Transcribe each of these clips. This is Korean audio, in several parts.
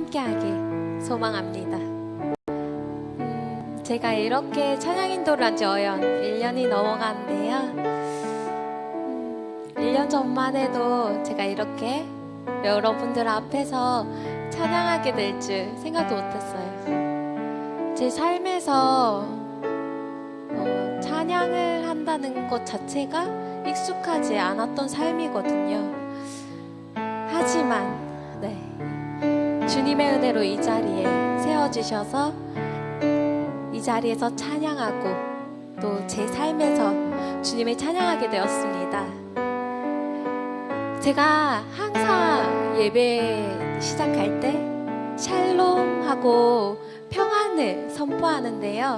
함께하길 소망합니다. 제가 이렇게 찬양 인도를 한 지 어연 1년이 넘어가는데요. 1년 전만 해도 제가 이렇게 여러분들 앞에서 찬양하게 될 줄 생각도 못했어요. 제 삶에서 찬양을 한다는 것 자체가 익숙하지 않았던 삶이거든요. 하지만 주님의 은혜로 이 자리에 세워주셔서 이 자리에서 찬양하고 또 제 삶에서 주님을 찬양하게 되었습니다. 제가 항상 예배 시작할 때 샬롬하고 평안을 선포하는데요.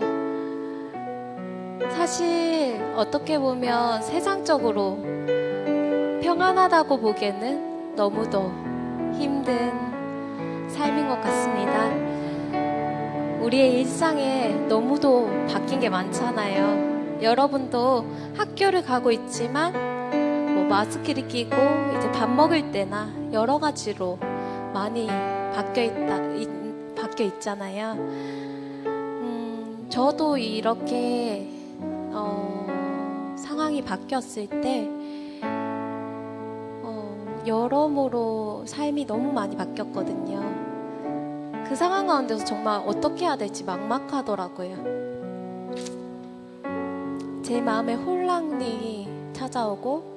사실 어떻게 보면 세상적으로 평안하다고 보기에는 너무도 힘든 삶인 것 같습니다. 우리의 일상에 너무도 바뀐 게 많잖아요. 여러분도 학교를 가고 있지만 마스크를 끼고 이제 밥 먹을 때나 여러 가지로 많이 바뀌어 있잖아요. 저도 이렇게 상황이 바뀌었을 때 여러모로 삶이 너무 많이 바뀌었거든요. 그 상황 가운데서 정말 어떻게 해야 될지 막막하더라고요. 제 마음에 혼란이 찾아오고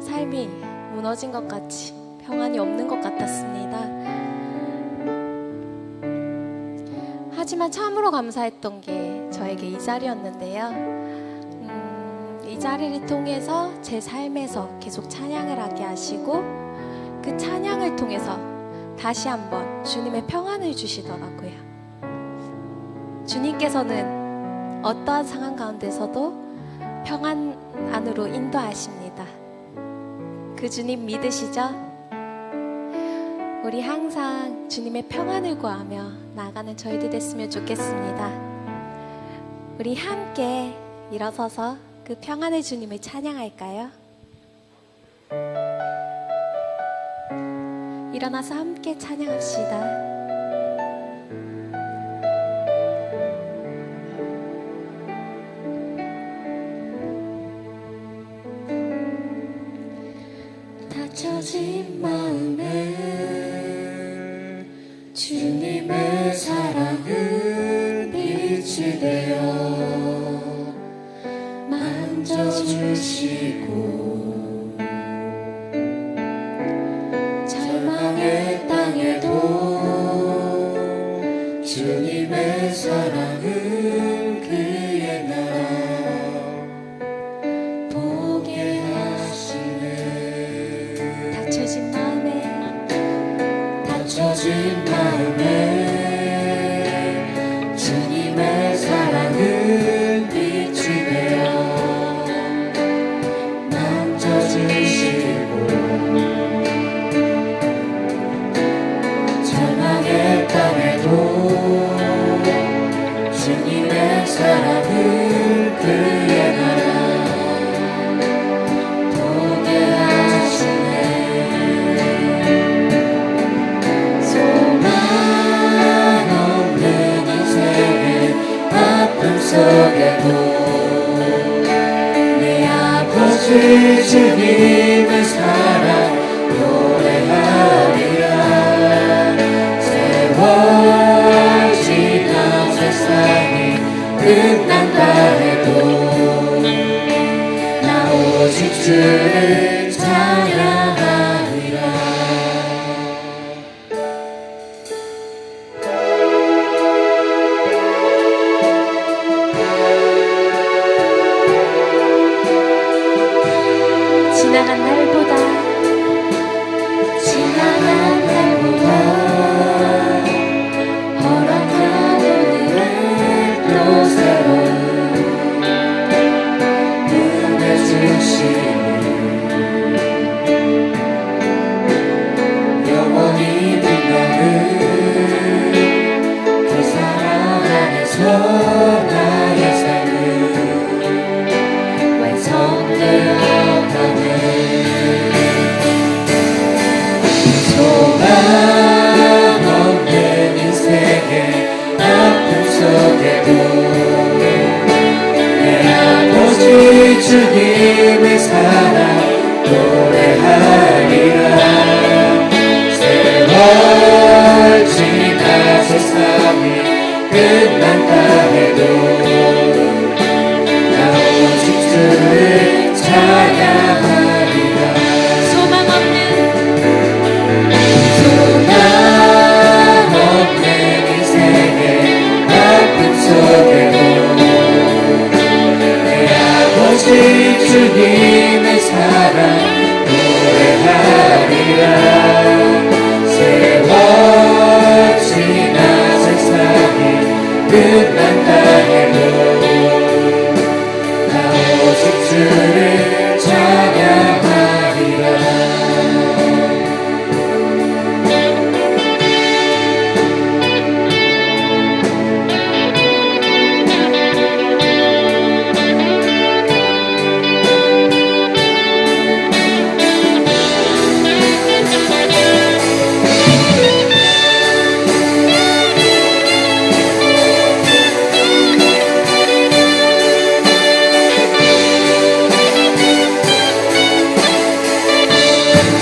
삶이 무너진 것 같이 평안이 없는 것 같았습니다. 하지만 참으로 감사했던 게 저에게 이 자리였는데요. 이 자리를 통해서 제 삶에서 계속 찬양을 하게 하시고 그 찬양을 통해서 다시 한번 주님의 평안을 주시더라고요. 주님께서는 어떠한 상황 가운데서도 평안 안으로 인도하십니다. 그 주님 믿으시죠? 우리 항상 주님의 평안을 구하며 나아가는 저희들 됐으면 좋겠습니다. 우리 함께 일어서서 그 평안의 주님을 찬양할까요? 일어나서 함께 찬양합시다. 닫혀진 마음에 주님의 사랑은 빛이 되어 만져주시고 절망의 땅에도 주님의 사랑은 그의 나라 보게 하시네. 닫혀진 마음에 주님의 사랑은 빛이 되어 만져주시고 절망의 땅에도 주님의 사랑은 그의 나라 보게 하시네. 속에도 내 아버지 주님의 사랑 노래하리라. 세월 지나 세상이 끝난다 해도 나 오직 주를 찬양하리라. 지나간 날보다 끝난다 해도 나 오직 주를 찬양하리라. 소망 없는 인생의 아픔 속에도 내 아버지 주님의 사랑 노래하리라. 세월 지나 세상이 끝난다 해도 나 오직 주를 찬양하리라.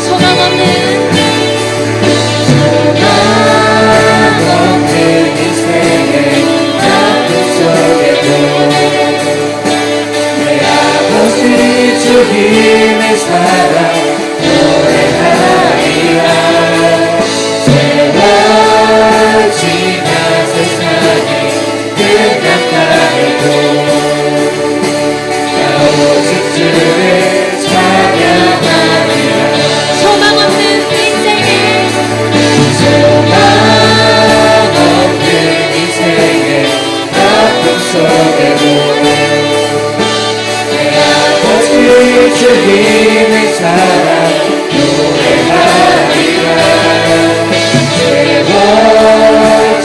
소망 없는 인생의 아픔 속에도 내 아버지 주님의 사랑 노래하리라. 세월 지나 세상이 끝났다 해도 나 오직 주를 찬양하리라. 소망 없는 인생에 소망 없는 인생의 아픔 속에도 내 아버지 주님의 사랑 노래하리라. 세월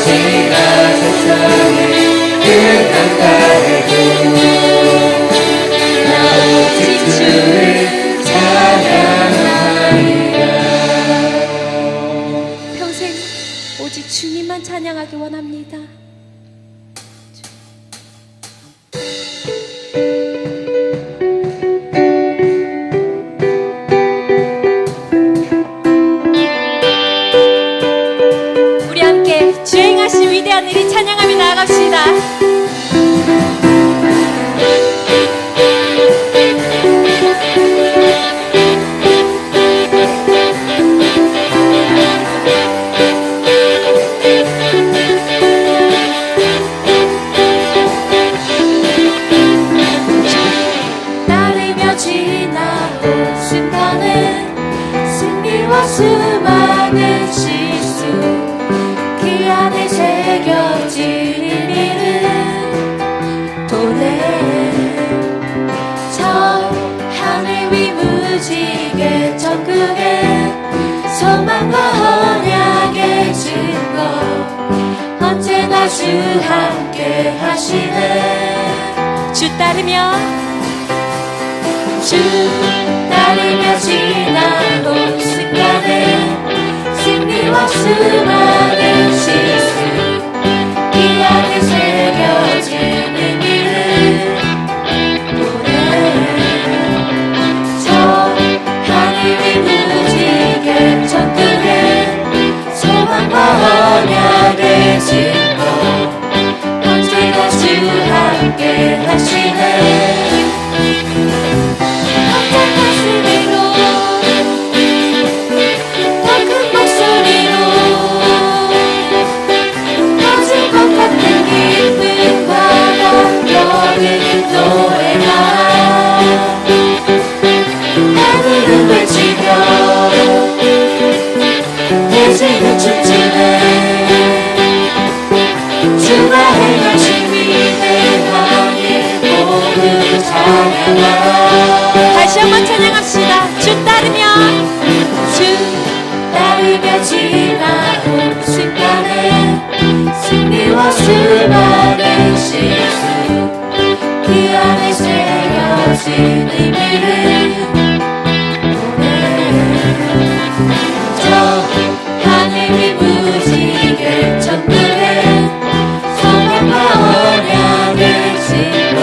지나 세상이 끝난다 해도 나 오직 주를 찬양하리라. 평생 오직 주님만 찬양하기 원합니다. 우리 함께 주행하신 위대한 일이 찬양하며 나아갑시다. 따르며 지나온 순간은 승리와 수많은 실수 그 안에 새겨진 의미는 도래 저 하늘 위 무지개 천국에 소망과 언약의 증거 언제나 주 함께 하시네. 주 따르며 지나온 순간에 승리와 수많은 실수 이 안에 새겨진 의미를 보내 저 하늘 위 무지개 천국에 소망과 언약의 증거 언제나 주 함께 하시네. 지금 춤추네 주가 행하신 위대한 일 모두 찬양하. 다시 한번 찬양합시다. 주 따르며 지나온 순간에 승리와 수많은 실수 그 안에 새겨진 의미를 보내 저 하늘 위 무지개 천국에 소망과 언약의 증거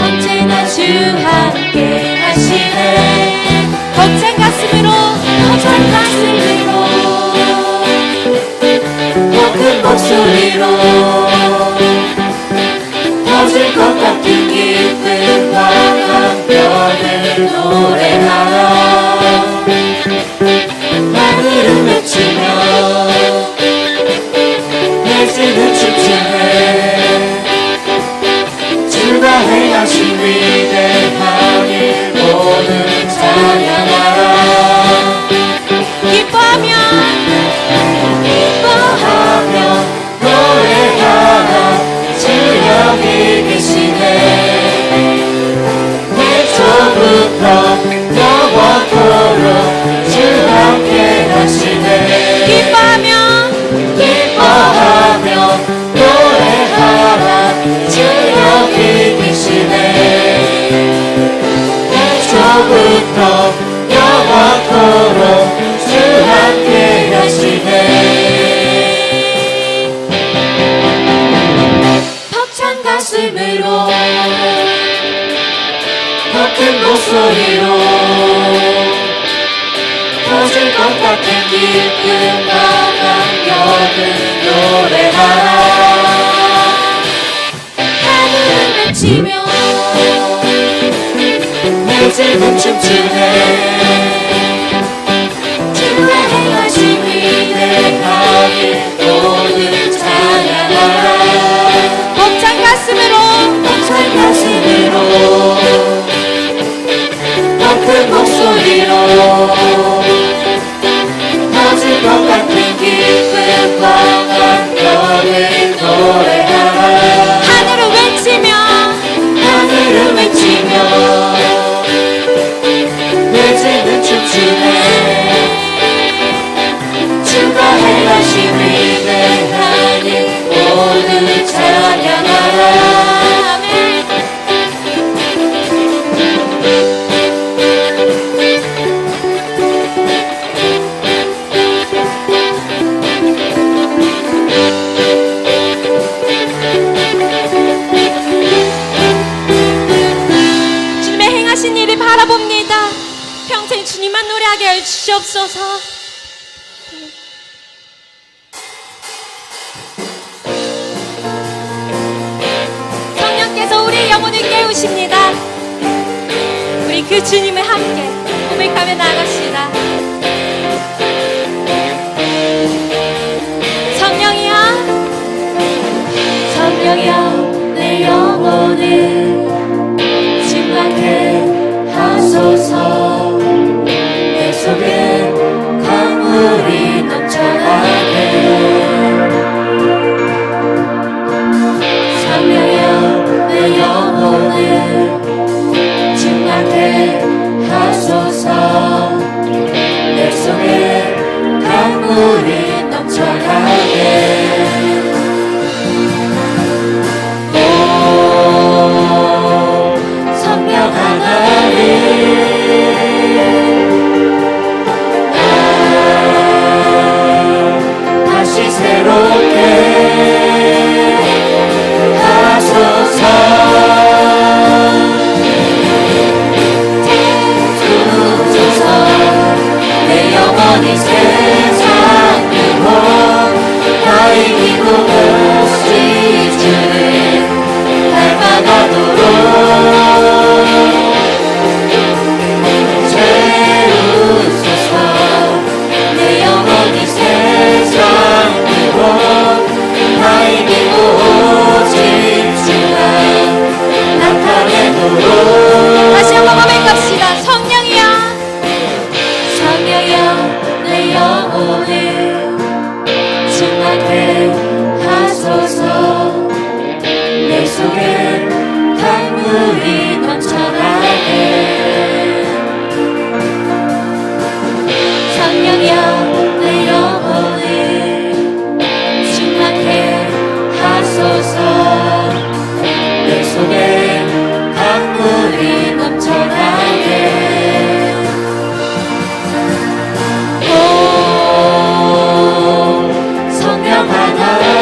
언제나 주 함께 하시네. 벅찬 가슴으로 더 큰 목소리로 노래하라 하늘을 외치며 내 집은 춤추네 주가 행하신 위대한 일 모두 찬양하라 기뻐하며 노래하라 주 여기 계시네 애초부터 영원토록 주 함께 하시네 기뻐하며 노래하라 주 여기 계시네 애초부터 영원토록 주 함께 하시네 벅찬 가슴으로 더 큰 목소리로 터질 것 같은 기쁨과 감격을 노래하라 하늘을 외치며 내 집은 춤추네 주가 행하신 위대한 일 모두 찬양하라 벅찬 가슴으로 벅찬 가슴으로 더 큰 목소리로 터질 것 같은 기쁨과 감격을 노래하라 하늘을 외치며 하늘을 외치며 내 집은 춤추네 주가 행하신 위대한 일 모두 찬양하라 아멘. 주님의 행하신 일을 바라봅니다. 평생 주님만 노래하게 해 주시옵소서. 성령께서 우리의 영혼을 깨우십니다. 우리 그 주님을 함께 고백하며 나갑시다. 성령이여, 성령이여 내 영혼을 충만케 하소서 내 속에 강물이 넘쳐나게 성령이여 내 영혼을 충만케 하소서 내 속에 강물이 넘쳐나게 성령 하나님 나 다시 새롭게 하소서 주소서 내 영혼이 세상으로 다 이기고 오실 주를 닮아가도록 채우소서 내 영혼이 세상으로 다 이기고 오실 주가 나타내도록 다시 한번 고백합시다. 성령이여, 성령이여 내 영혼을 충만케 하소서 내 속에 강물이 넘쳐나게 성령이여 내 영혼을 충만케 하소서 내 속에 강물이 넘쳐나게 성령 하나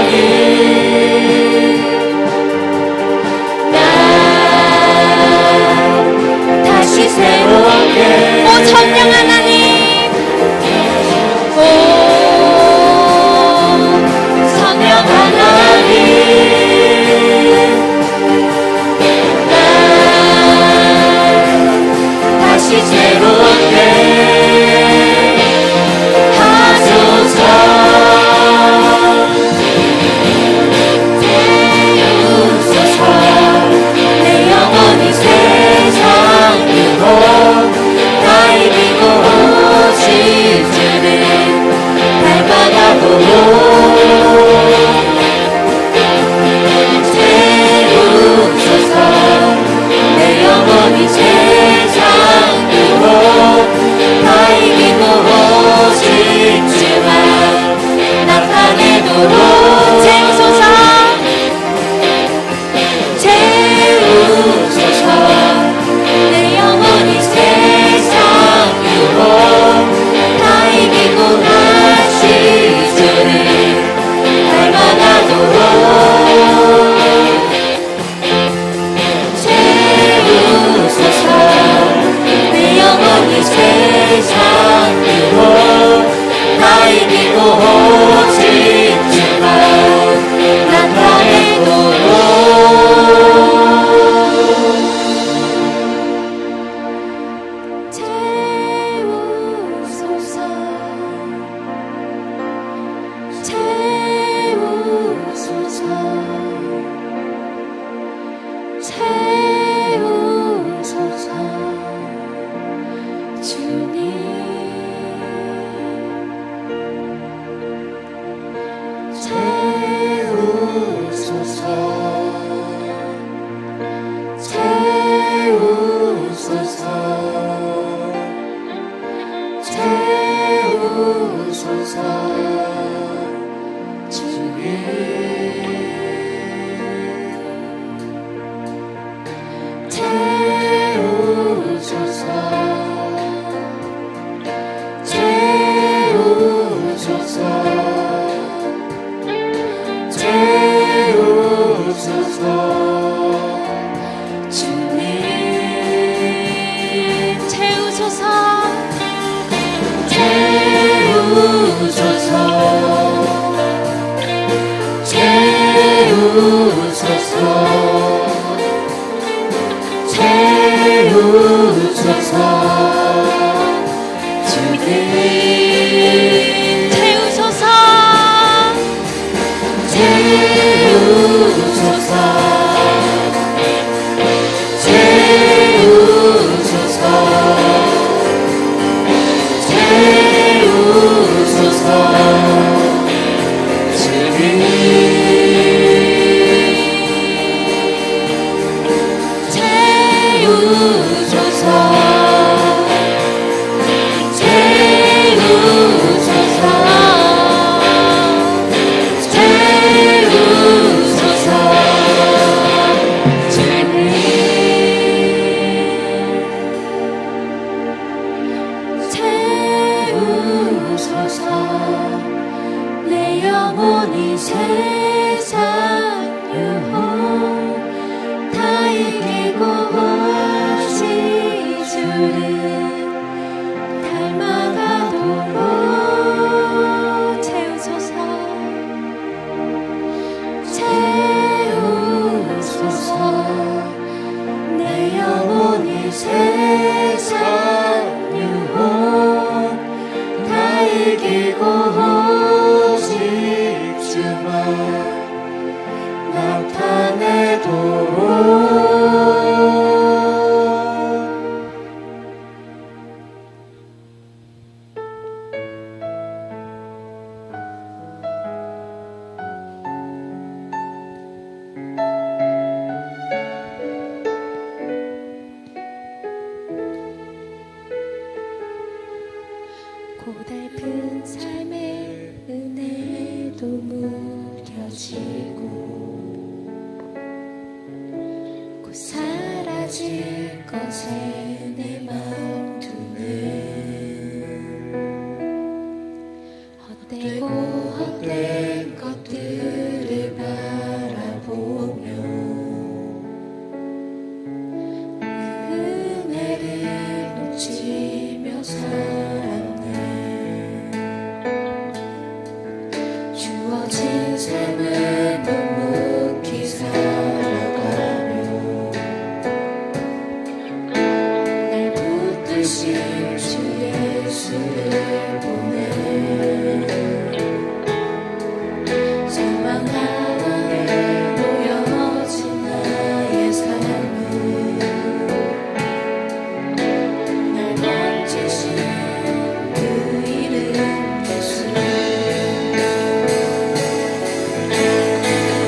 내 영혼이 세상 유혹 다 이기고 오직 주를 닮아가도록 채우소서 내 영혼이 세상 유혹 다 이기고 오직 주만 나타내도록 고달픈 삶의 은혜도 무뎌지고 곧 사라질 것에 내 마음 두는 헛되고 헛된 것들을 바라보며 은혜를 놓치며 살았네. 주어진 삶을 묵묵히 살아가며 날 붙드신 주 예수를 보내 절망 가운데 놓여진 나의 삶을 날 만지신 그 이름 예수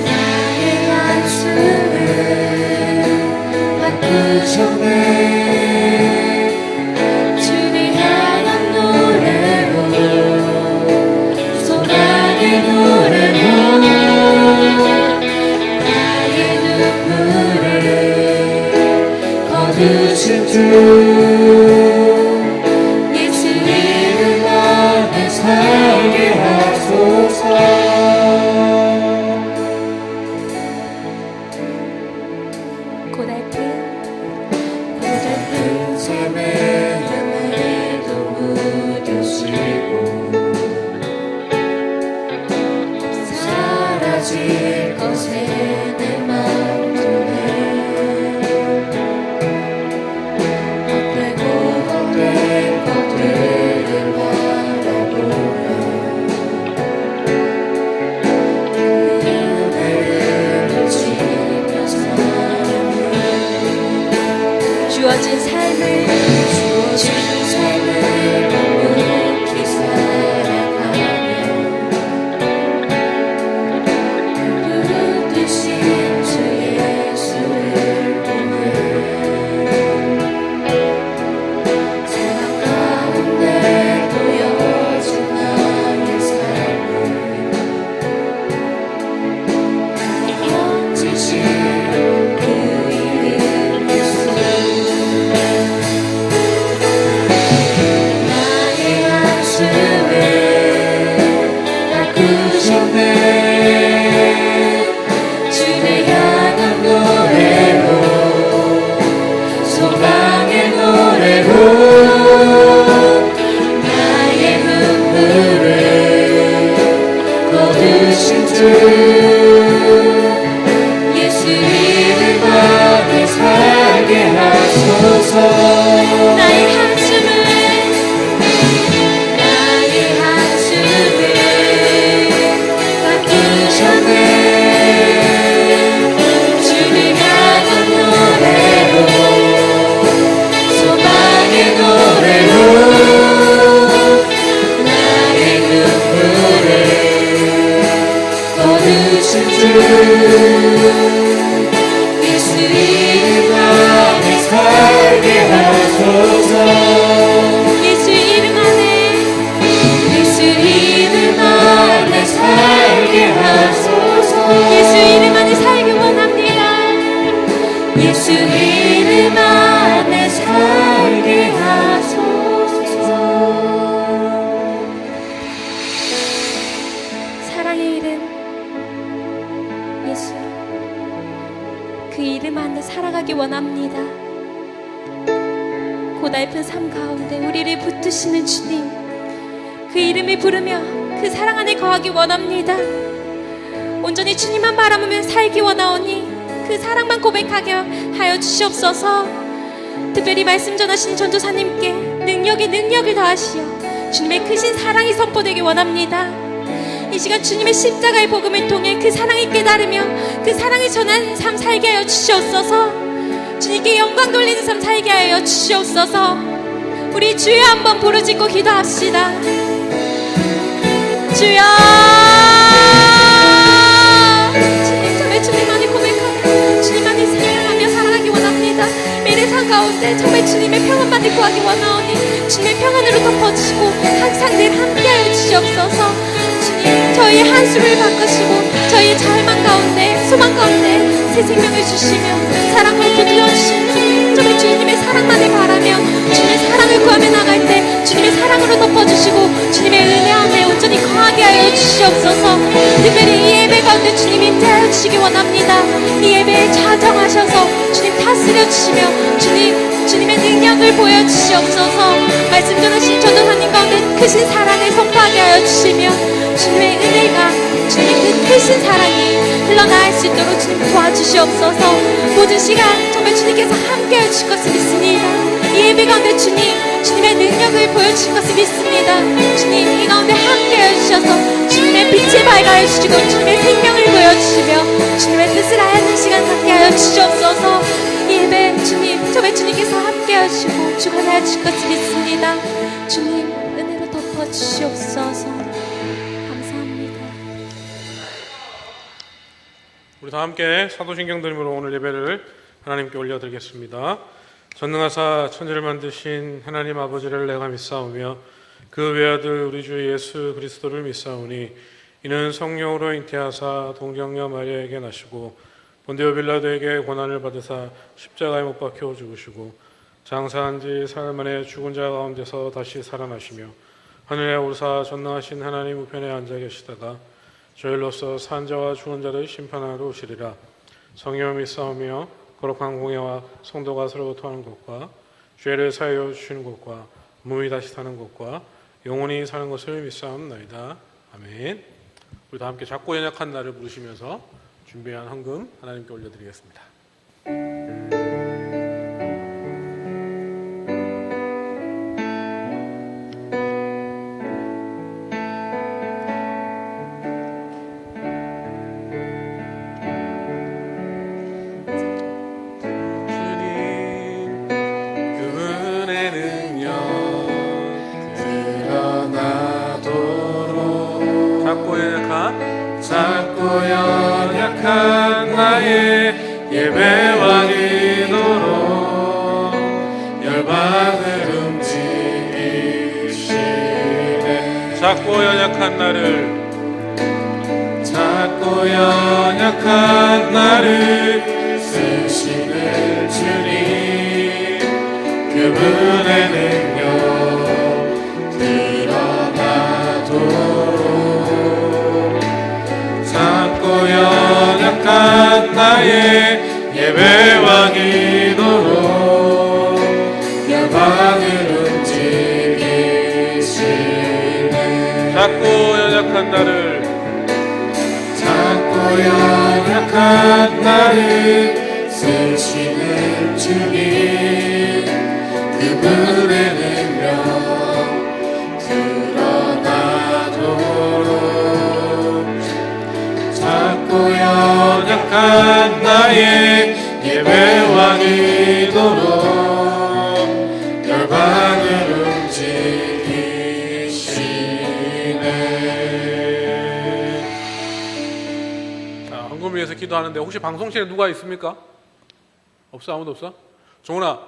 나의 한숨을 바꾸셨네. 주를 향한 노래로 소망의 노래로 나의 눈물을 거두신 주 예수 이름 안에 살게 하소서. 고달픈 삶의 은혜도 무뎌지고 사라질 것에 내 마음 두네. 헛되고 헛된 것들을 바라보며 은혜를 놓치며 살았네. 주어진 삶을 묵묵히 살아가며 부르듯이 거두신 주 예수 이름 안에 살게 하소서. 나의 한숨을 거두셨네. 주를 향한 노래로 소망의 노래로 나의 눈물을 거두신 주 예수 이름 안에 살게 하소서. 예수 이름 안에 예수 이름 안에 살게 하소서. 예수 이름 안에 살기 원합니다. 예수 이름 안에 살게 하소서. 사랑의 이름 예수, 그 이름 안에 살아가기 원합니다. 고달픈 삶 가운데 우리를 붙드시는 주님, 그 이름을 부르며 그 사랑 안에 거하기 원합니다. 온전히 주님만 바라보며 살기 원하오니 그 사랑만 고백하게 하여 주시옵소서. 특별히 말씀 전하신 전도사님께 능력을 더하시어 주님의 크신 사랑이 선포되기 원합니다. 이 시간 주님의 십자가의 복음을 통해 그 사랑을 깨달으며 그 사랑을 전하는 삶 살게 하여 주시옵소서. 주님께 영광 돌리는 삶 살게 하여 주시옵소서. 우리 주여 한번 부르짖고 기도합시다. 주여, 주님, 정말 주님만을 고백하며 주님만을 사랑하며 살아가기 원합니다. 매일 삶 가운데 정말 주님의 평안만을 구하기 원하오니 주님의 평안으로 덮어주시고 항상 늘 함께하여 주시옵소서. 주님, 저희의 한숨을 바꾸시고 저희의 절망 가운데 소망 가운데 새 생명을 주시며 사랑으로 붙들어주신 주님, 정말 주님의 사랑만을 바라며 주님의 사랑을 구하며 나갈 때 주님의 사랑으로 덮어주시고 주님의 은혜 안에 온전히 거하게 하여 주시옵소서. 특별히 이 예배 가운데 주님 임재하여 주시기 원합니다. 이 예배에 좌정하셔서 주님 다스려 주시며 주님의 능력을 보여주시옵소서. 말씀 전하신 전도사님 가운데 크신 사랑을 선포하게 하여 주시며 주님의 은혜가 주님의 그 크신 사랑이 흘러나갈 수 있도록 주님 도와주시옵소서. 모든 시간 정말 주님께서 함께해 주실 것을 믿습니다. 이 예배 가운데 주님의 능력을 보여주실 것을 믿습니다. 주님, 이 가운데 함께해 주셔서 주님의 빛을 밝아해 주시고 주님의 생명을 보여주시며 주님의 뜻을 하는 시간 갖게 하여 주시옵소서. 이 예배 주님, 정말 주님께서 함께해 주시고 주관하여 주실 것을 믿습니다. 주님, 은혜로 덮어주시옵소서. 우리 다 함께 사도신경 들으므로 오늘 예배를 하나님께 올려드리겠습니다. 전능하사 천지를 만드신 하나님 아버지를 내가 믿사오며 그 외아들 우리 주 예수 그리스도를 믿사오니 이는 성령으로 잉태하사 동정녀 마리아에게 나시고 본디오 빌라도에게 고난을 받으사 십자가에 못 박혀 죽으시고 장사한 지 사흘 만에 죽은 자 가운데서 다시 살아나시며 하늘에 오르사 전능하신 하나님 우편에 앉아 계시다가 저희로서 산 자와 죽은 자를 심판하러 오시리라. 성령을 믿사오며 거룩한 공예와 성도가 서로 토하는 것과 죄를 사하여 주시는 것과 몸이 다시 사는 것과 영원히 사는 것을 믿사옵나이다. 아멘. 우리 다 함께 작고 연약한 나를 부르시면서 준비한 헌금 하나님께 올려드리겠습니다. 작고 연약한 나의 예배와 기도로 열방을 움직이시네. 작고 연약한 나를 쓰시는 주님, 그분의 능력 드러나도록 작고 연약한 나의 예배와 기도로 열방을 움직이시네. 작고 연약한 나를 연약한 나를 쓰시는 주님, 그분의 능력 드러나도록 작고 연약한 나의 예배와 기도로 열방을 움직이시네. 자, 헌금을 위해서 기도하는데 혹시 방송실에 누가 있습니까? 없어? 아무도 없어? 종훈아,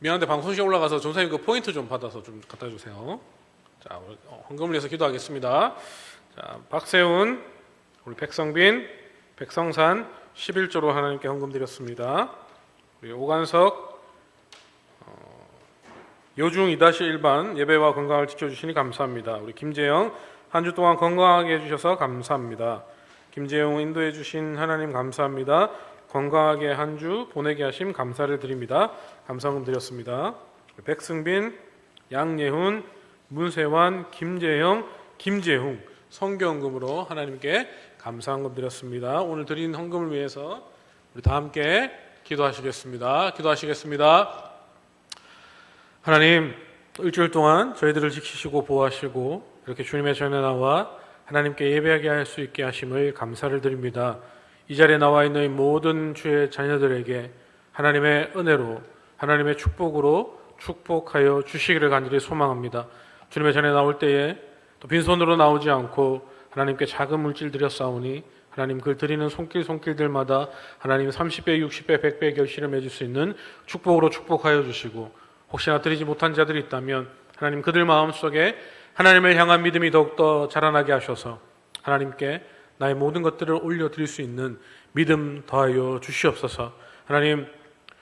미안한데 방송실에 올라가서 전사님 그 포인트 좀 받아서 좀 갖다 주세요. 자, 헌금을 위해서 기도하겠습니다. 자, 박세훈, 우리 백성빈, 백성산 11조로 하나님께 헌금 드렸습니다. 우리 오간석, 요중 2-1반 예배와 건강을 지켜주시니 감사합니다. 우리 김재영, 한 주 동안 건강하게 해주셔서 감사합니다. 김재영 인도해 주신 하나님 감사합니다. 건강하게 한 주 보내게 하심 감사를 드립니다. 감사헌금 드렸습니다. 백승빈, 양예훈, 문세환, 김재영, 김재웅 성경금으로 하나님께 감사헌금 드렸습니다. 오늘 드린 헌금을 위해서 우리 다 함께 기도하시겠습니다. 기도하시겠습니다. 하나님, 일주일 동안 저희들을 지키시고 보호하시고 이렇게 주님의 전에 나와 하나님께 예배하게 할 수 있게 하심을 감사를 드립니다. 이 자리에 나와 있는 모든 주의 자녀들에게 하나님의 은혜로 하나님의 축복으로 축복하여 주시기를 간절히 소망합니다. 주님의 전에 나올 때에 또 빈손으로 나오지 않고 하나님께 작은 물질 드렸사오니 하나님 그 드리는 손길들마다 하나님 30배, 60배, 100배 결실을 맺을 수 있는 축복으로 축복하여 주시고 혹시나 드리지 못한 자들이 있다면 하나님 그들 마음속에 하나님을 향한 믿음이 더욱더 자라나게 하셔서 하나님께 나의 모든 것들을 올려드릴 수 있는 믿음 더하여 주시옵소서. 하나님,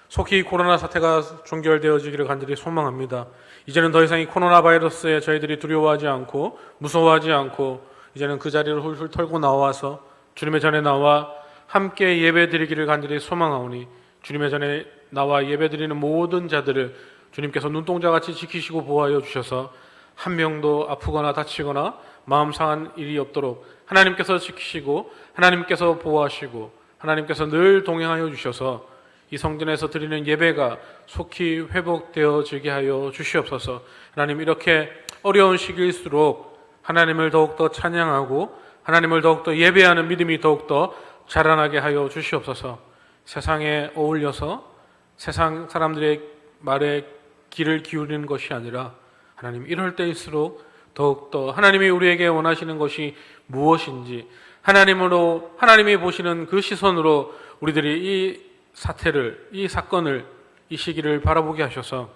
속히 코로나 사태가 종결되어지기를 간절히 소망합니다. 이제는 더 이상 이 코로나 바이러스에 저희들이 두려워하지 않고 무서워하지 않고 이제는 그 자리를 훌훌 털고 나와서 주님의 전에 나와 함께 예배드리기를 간절히 소망하오니 주님의 전에 나와 예배드리는 모든 자들을 주님께서 눈동자같이 지키시고 보호하여 주셔서 한 명도 아프거나 다치거나 마음 상한 일이 없도록 하나님께서 지키시고 하나님께서 보호하시고 하나님께서 늘 동행하여 주셔서 이 성전에서 드리는 예배가 속히 회복되어지게 하여 주시옵소서. 하나님, 이렇게 어려운 시기일수록 하나님을 더욱더 찬양하고 하나님을 더욱더 예배하는 믿음이 더욱더 자라나게 하여 주시옵소서. 세상에 어울려서 세상 사람들의 말에 귀를 기울이는 것이 아니라 하나님, 이럴 때일수록 더욱더 하나님이 우리에게 원하시는 것이 무엇인지 하나님이 보시는 그 시선으로 우리들이 이 사태를, 이 사건을, 이 시기를 바라보게 하셔서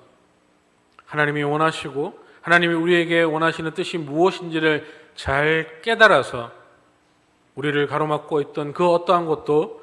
하나님이 원하시고 하나님이 우리에게 원하시는 뜻이 무엇인지를 잘 깨달아서 우리를 가로막고 있던 그 어떠한 것도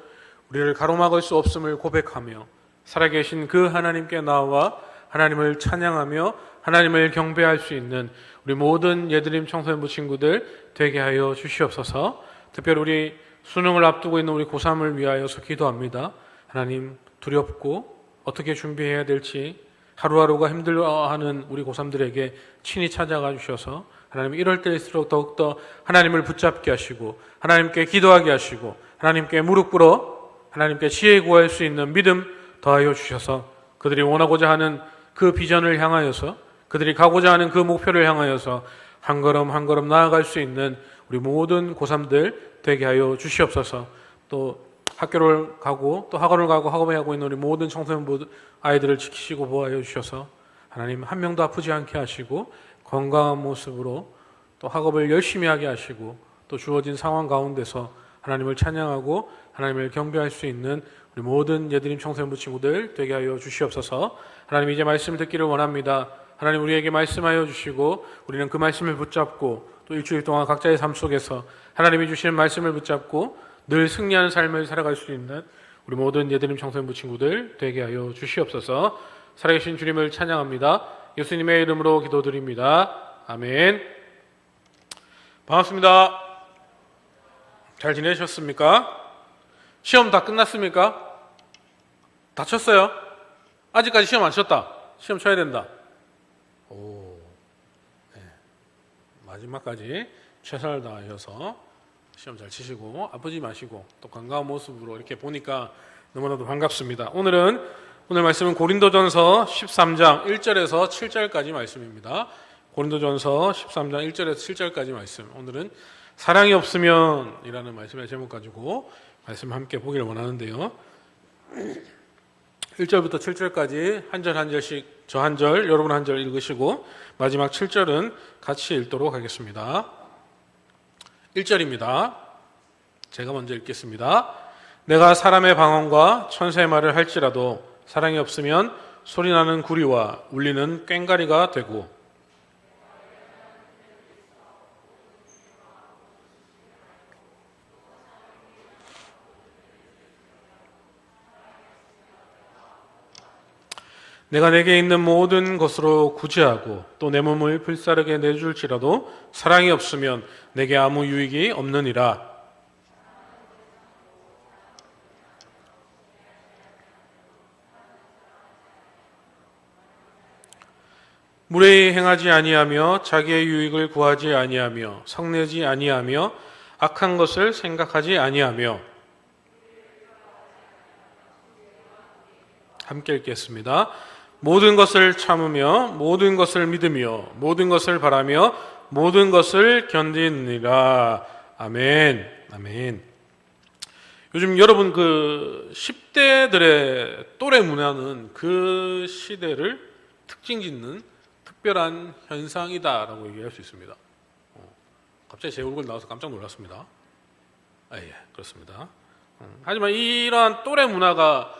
우리를 가로막을 수 없음을 고백하며 살아계신 그 하나님께 나와 하나님을 찬양하며 하나님을 경배할 수 있는 우리 모든 예드림 청소년부 친구들 되게 하여 주시옵소서. 특별히 우리 수능을 앞두고 있는 우리 고3을 위하여서 기도합니다. 하나님, 두렵고 어떻게 준비해야 될지 하루하루가 힘들어하는 우리 고3들에게 친히 찾아가 주셔서 하나님, 이럴 때일수록 더욱더 하나님을 붙잡게 하시고 하나님께 기도하게 하시고 하나님께 무릎 꿇어 하나님께 지혜 구할 수 있는 믿음 더하여 주셔서 그들이 원하고자 하는 그 비전을 향하여서 그들이 가고자 하는 그 목표를 향하여서 한 걸음 한 걸음 나아갈 수 있는 우리 모든 고3들 되게 하여 주시옵소서. 또 학교를 가고 또 학원을 가고 학업을 하고 있는 우리 모든 청소년부 아이들을 지키시고 보호하여 주셔서 하나님, 한 명도 아프지 않게 하시고 건강한 모습으로 또 학업을 열심히 하게 하시고 또 주어진 상황 가운데서 하나님을 찬양하고 하나님을 경배할 수 있는 우리 모든 예드림 청소년부 친구들 되게 하여 주시옵소서. 하나님, 이제 말씀을 듣기를 원합니다. 하나님, 우리에게 말씀하여 주시고 우리는 그 말씀을 붙잡고 또 일주일 동안 각자의 삶 속에서 하나님이 주시는 말씀을 붙잡고 늘 승리하는 삶을 살아갈 수 있는 우리 모든 예드림 청소년부 친구들 되게 하여 주시옵소서. 살아계신 주님을 찬양합니다. 예수님의 이름으로 기도드립니다. 아멘. 반갑습니다. 잘 지내셨습니까? 시험 다 끝났습니까? 다쳤어요? 아직까지 시험 안 쳤다. 시험 쳐야 된다. 네. 마지막까지 최선을 다하셔서 시험 잘 치시고 아프지 마시고 또 건강한 모습으로 이렇게 보니까 너무나도 반갑습니다. 오늘 말씀은 고린도전서 13장 1절에서 7절까지 말씀입니다. 고린도전서 13장 1절에서 7절까지 말씀. 오늘은 사랑이 없으면 이라는 말씀의 제목 가지고 말씀 함께 보기를 원하는데요. 1절부터 7절까지 한 절 한 절씩 저 한 절, 여러분 한 절 읽으시고 마지막 7절은 같이 읽도록 하겠습니다. 1절입니다. 제가 먼저 읽겠습니다. 내가 사람의 방언과 천사의 말을 할지라도 사랑이 없으면 소리나는 구리와 울리는 꽹과리가 되고 내가 내게 있는 모든 것으로 구제하고 또 내 몸을 불사르게 내줄지라도 사랑이 없으면 내게 아무 유익이 없느니라. 무례히 행하지 아니하며 자기의 유익을 구하지 아니하며 성내지 아니하며 악한 것을 생각하지 아니하며 함께 읽겠습니다. 모든 것을 참으며 모든 것을 믿으며 모든 것을 바라며 모든 것을 견디느니라. 아멘. 아멘. 요즘 여러분 그 10대들의 또래 문화는 그 시대를 특징 짓는 특별한 현상이다라고 얘기할 수 있습니다. 갑자기 제 얼굴 나와서 깜짝 놀랐습니다. 예, 그렇습니다. 하지만 이러한 또래 문화가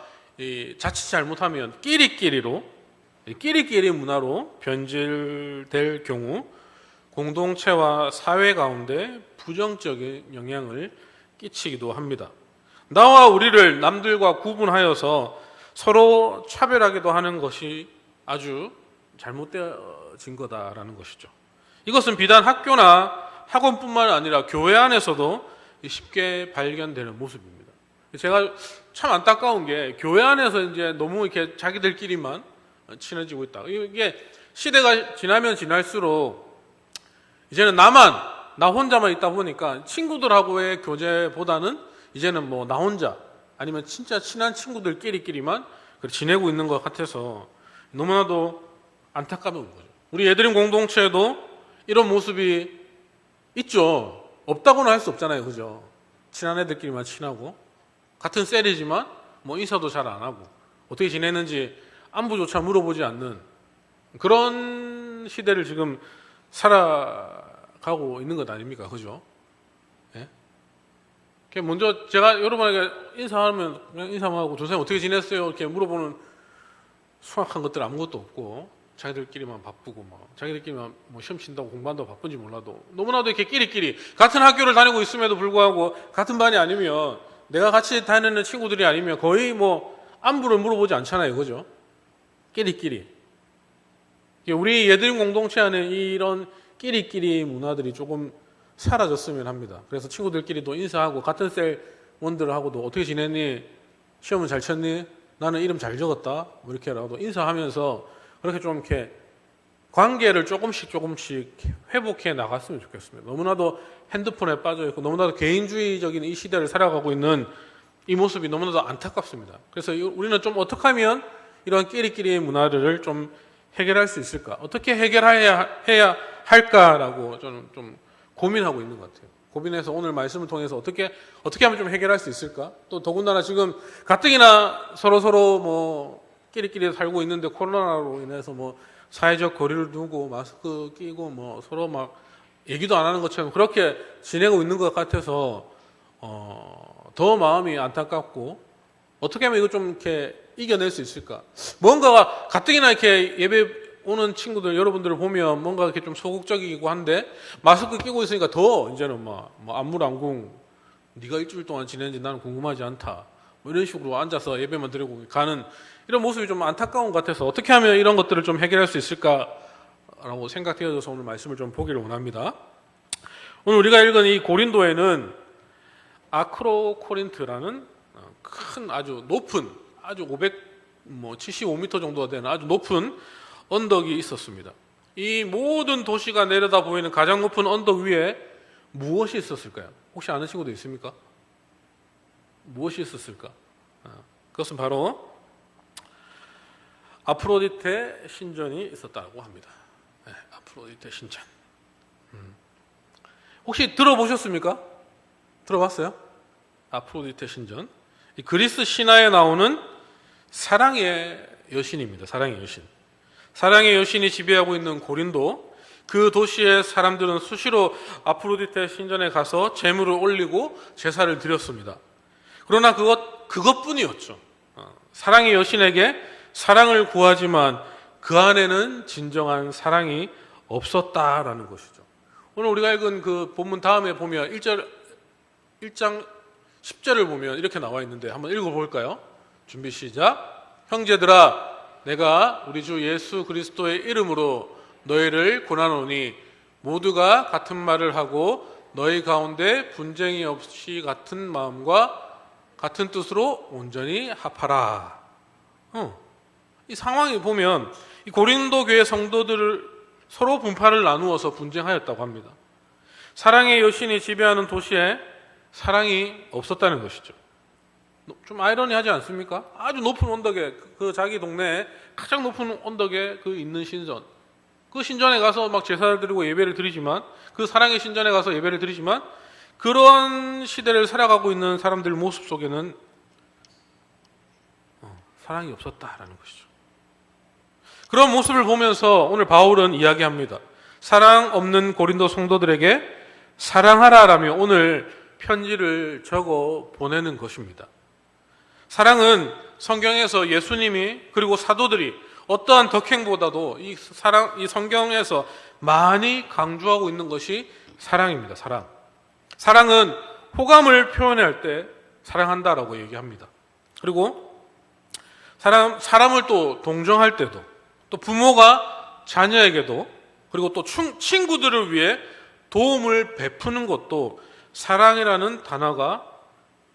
자칫 잘못하면 끼리끼리 문화로 변질될 경우 공동체와 사회 가운데 부정적인 영향을 끼치기도 합니다. 나와 우리를 남들과 구분하여서 서로 차별하기도 하는 것이 아주 잘못되어진 거다라는 것이죠. 이것은 비단 학교나 학원뿐만 아니라 교회 안에서도 쉽게 발견되는 모습입니다. 제가 참 안타까운 게 교회 안에서 이제 너무 이렇게 자기들끼리만 친해지고 있다. 이게 시대가 지나면 지날수록 이제는 나 혼자만 있다 보니까 친구들하고의 교제보다는 이제는 뭐 나 혼자 아니면 진짜 친한 친구들끼리만 지내고 있는 것 같아서 너무나도 안타까운 거죠. 우리 예드림 공동체에도 이런 모습이 있죠. 없다고는 할 수 없잖아요. 그죠? 친한 애들끼리만 친하고 같은 셀이지만 뭐 인사도 잘 안 하고 어떻게 지내는지 안부조차 물어보지 않는 그런 시대를 지금 살아가고 있는 것 아닙니까? 그죠? 예? 먼저 제가 여러분에게 인사하면 그냥 인사만 하고 선생님 어떻게 지냈어요? 이렇게 물어보는 수학한 것들 아무것도 없고 자기들끼리만 바쁘고 자기들끼리만 뭐 시험 친다고 공부한다고 바쁜지 몰라도 너무나도 이렇게 끼리끼리 같은 학교를 다니고 있음에도 불구하고 같은 반이 아니면 내가 같이 다니는 친구들이 아니면 거의 뭐 안부를 물어보지 않잖아요. 그죠? 끼리끼리. 우리 예드림 공동체 안에 이런 끼리끼리 문화들이 조금 사라졌으면 합니다. 그래서 친구들끼리도 인사하고 같은 셀 원들하고도 어떻게 지냈니? 시험은 잘 쳤니? 나는 이름 잘 적었다. 뭐 이렇게라도 인사하면서 그렇게 좀 이렇게 관계를 조금씩 회복해 나갔으면 좋겠습니다. 너무나도 핸드폰에 빠져 있고 너무나도 개인주의적인 이 시대를 살아가고 있는 이 모습이 너무나도 안타깝습니다. 그래서 우리는 좀 어떻게 하면 이런 끼리끼리의 문화를 좀 해결할 수 있을까? 어떻게 해야 할까라고 저는 좀 고민하고 있는 것 같아요. 고민해서 오늘 말씀을 통해서 어떻게 하면 좀 해결할 수 있을까? 또 더군다나 지금 가뜩이나 서로 뭐 끼리끼리 살고 있는데 코로나로 인해서 뭐 사회적 거리를 두고 마스크 끼고 뭐 서로 막 얘기도 안 하는 것처럼 그렇게 지내고 있는 것 같아서 더 마음이 안타깝고 어떻게 하면 이거 좀 이렇게 이겨낼 수 있을까? 뭔가가 가뜩이나 이렇게 예배 오는 친구들 여러분들을 보면 뭔가 이렇게 좀 소극적이고 한데 마스크 끼고 있으니까 더 이제는 뭐 안물안궁 네가 일주일 동안 지냈는지 나는 궁금하지 않다. 뭐 이런 식으로 앉아서 예배만 드리고 가는 이런 모습이 좀 안타까운 것 같아서 어떻게 하면 이런 것들을 좀 해결할 수 있을까라고 생각되어져서 오늘 말씀을 좀 보기를 원합니다. 오늘 우리가 읽은 이 고린도에는 아크로코린트라는 큰 아주 높은 아주 75m 정도가 되는 아주 높은 언덕이 있었습니다. 이 모든 도시가 내려다 보이는 가장 높은 언덕 위에 무엇이 있었을까요? 혹시 아는 친구도 있습니까? 무엇이 있었을까? 그것은 바로 아프로디테 신전이 있었다고 합니다. 네, 아프로디테 신전. 혹시 들어보셨습니까? 들어봤어요? 아프로디테 신전. 이 그리스 신화에 나오는 사랑의 여신입니다. 사랑의 여신. 사랑의 여신이 지배하고 있는 고린도, 그 도시의 사람들은 수시로 아프로디테 신전에 가서 제물을 올리고 제사를 드렸습니다. 그러나 그것뿐이었죠. 사랑의 여신에게 사랑을 구하지만 그 안에는 진정한 사랑이 없었다라는 것이죠. 오늘 우리가 읽은 그 본문 다음에 보면 1장 10절을 보면 이렇게 나와 있는데 한번 읽어볼까요? 준비 시작. 형제들아, 내가 우리 주 예수 그리스도의 이름으로 너희를 권하노니 모두가 같은 말을 하고 너희 가운데 분쟁이 없이 같은 마음과 같은 뜻으로 온전히 합하라. 이 상황이 보면 이 고린도 교회 성도들을 서로 분파를 나누어서 분쟁하였다고 합니다. 사랑의 여신이 지배하는 도시에 사랑이 없었다는 것이죠. 좀 아이러니하지 않습니까? 아주 높은 언덕에, 그 자기 동네에 가장 높은 언덕에 그 있는 신전, 그 신전에 가서 막 제사를 드리고 예배를 드리지만, 그 사랑의 신전에 가서 예배를 드리지만, 그런 시대를 살아가고 있는 사람들 모습 속에는 사랑이 없었다라는 것이죠. 그런 모습을 보면서 오늘 바울은 이야기합니다. 사랑 없는 고린도 성도들에게 사랑하라라며 오늘 편지를 적어 보내는 것입니다. 사랑은 성경에서 예수님이 그리고 사도들이 어떠한 덕행보다도 이 성경에서 많이 강조하고 있는 것이 사랑입니다. 사랑. 사랑은 호감을 표현할 때 사랑한다라고 얘기합니다. 그리고 사람을 또 동정할 때도, 또 부모가 자녀에게도, 그리고 또 친구들을 위해 도움을 베푸는 것도 사랑이라는 단어가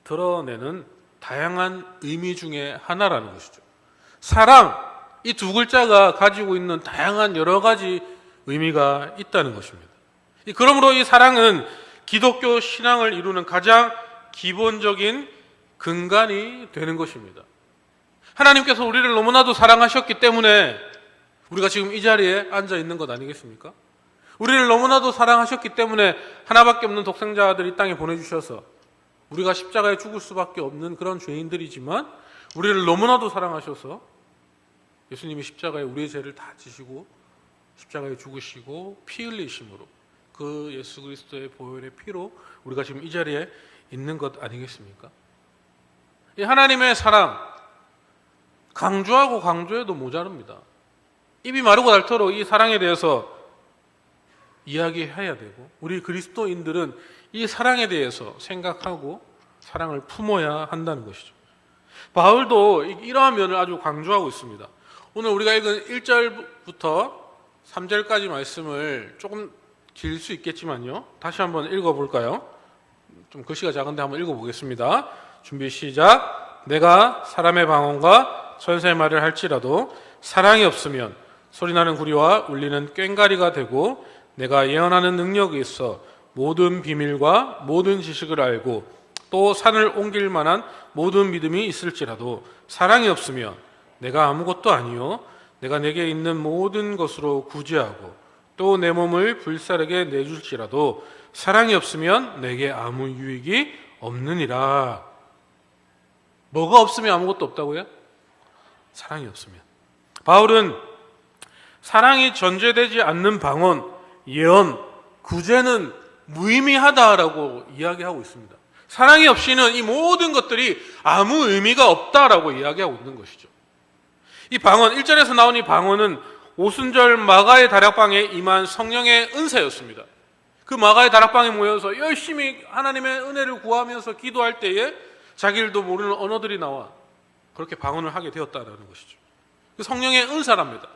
드러내는 다양한 의미 중에 하나라는 것이죠. 사랑, 이 두 글자가 가지고 있는 다양한 여러 가지 의미가 있다는 것입니다. 그러므로 이 사랑은 기독교 신앙을 이루는 가장 기본적인 근간이 되는 것입니다. 하나님께서 우리를 너무나도 사랑하셨기 때문에 우리가 지금 이 자리에 앉아 있는 것 아니겠습니까? 우리를 너무나도 사랑하셨기 때문에 하나밖에 없는 독생자 아들 이 땅에 보내주셔서 우리가 십자가에 죽을 수밖에 없는 그런 죄인들이지만 우리를 너무나도 사랑하셔서 예수님이 십자가에 우리의 죄를 다 지시고 십자가에 죽으시고 피 흘리심으로 그 예수 그리스도의 보혈의 피로 우리가 지금 이 자리에 있는 것 아니겠습니까? 이 하나님의 사랑 강조하고 강조해도 모자릅니다. 입이 마르고 닳도록 이 사랑에 대해서 이야기해야 되고 우리 그리스도인들은 이 사랑에 대해서 생각하고 사랑을 품어야 한다는 것이죠. 바울도 이러한 면을 아주 강조하고 있습니다. 오늘 우리가 읽은 1절부터 3절까지 말씀을 조금 길 수 있겠지만요. 다시 한번 읽어볼까요? 좀 글씨가 작은데 한번 읽어보겠습니다. 준비 시작. 내가 사람의 방언과 천사의 말을 할지라도 사랑이 없으면 소리나는 구리와 울리는 꽹과리가 되고 내가 예언하는 능력이 있어 모든 비밀과 모든 지식을 알고 또 산을 옮길 만한 모든 믿음이 있을지라도 사랑이 없으면 내가 아무것도 아니요 내가 내게 있는 모든 것으로 구제하고 또 내 몸을 불사르게 내줄지라도 사랑이 없으면 내게 아무 유익이 없느니라. 뭐가 없으면 아무것도 없다고요? 사랑이 없으면. 바울은 사랑이 전제되지 않는 방언, 예언, 구제는 무의미하다라고 이야기하고 있습니다. 사랑이 없이는 이 모든 것들이 아무 의미가 없다라고 이야기하고 있는 것이죠. 이 방언, 1절에서 나온 이 방언은 오순절 마가의 다락방에 임한 성령의 은사였습니다. 그 마가의 다락방에 모여서 열심히 하나님의 은혜를 구하면서 기도할 때에 자기들도 모르는 언어들이 나와 그렇게 방언을 하게 되었다는 것이죠. 그 성령의 은사랍니다.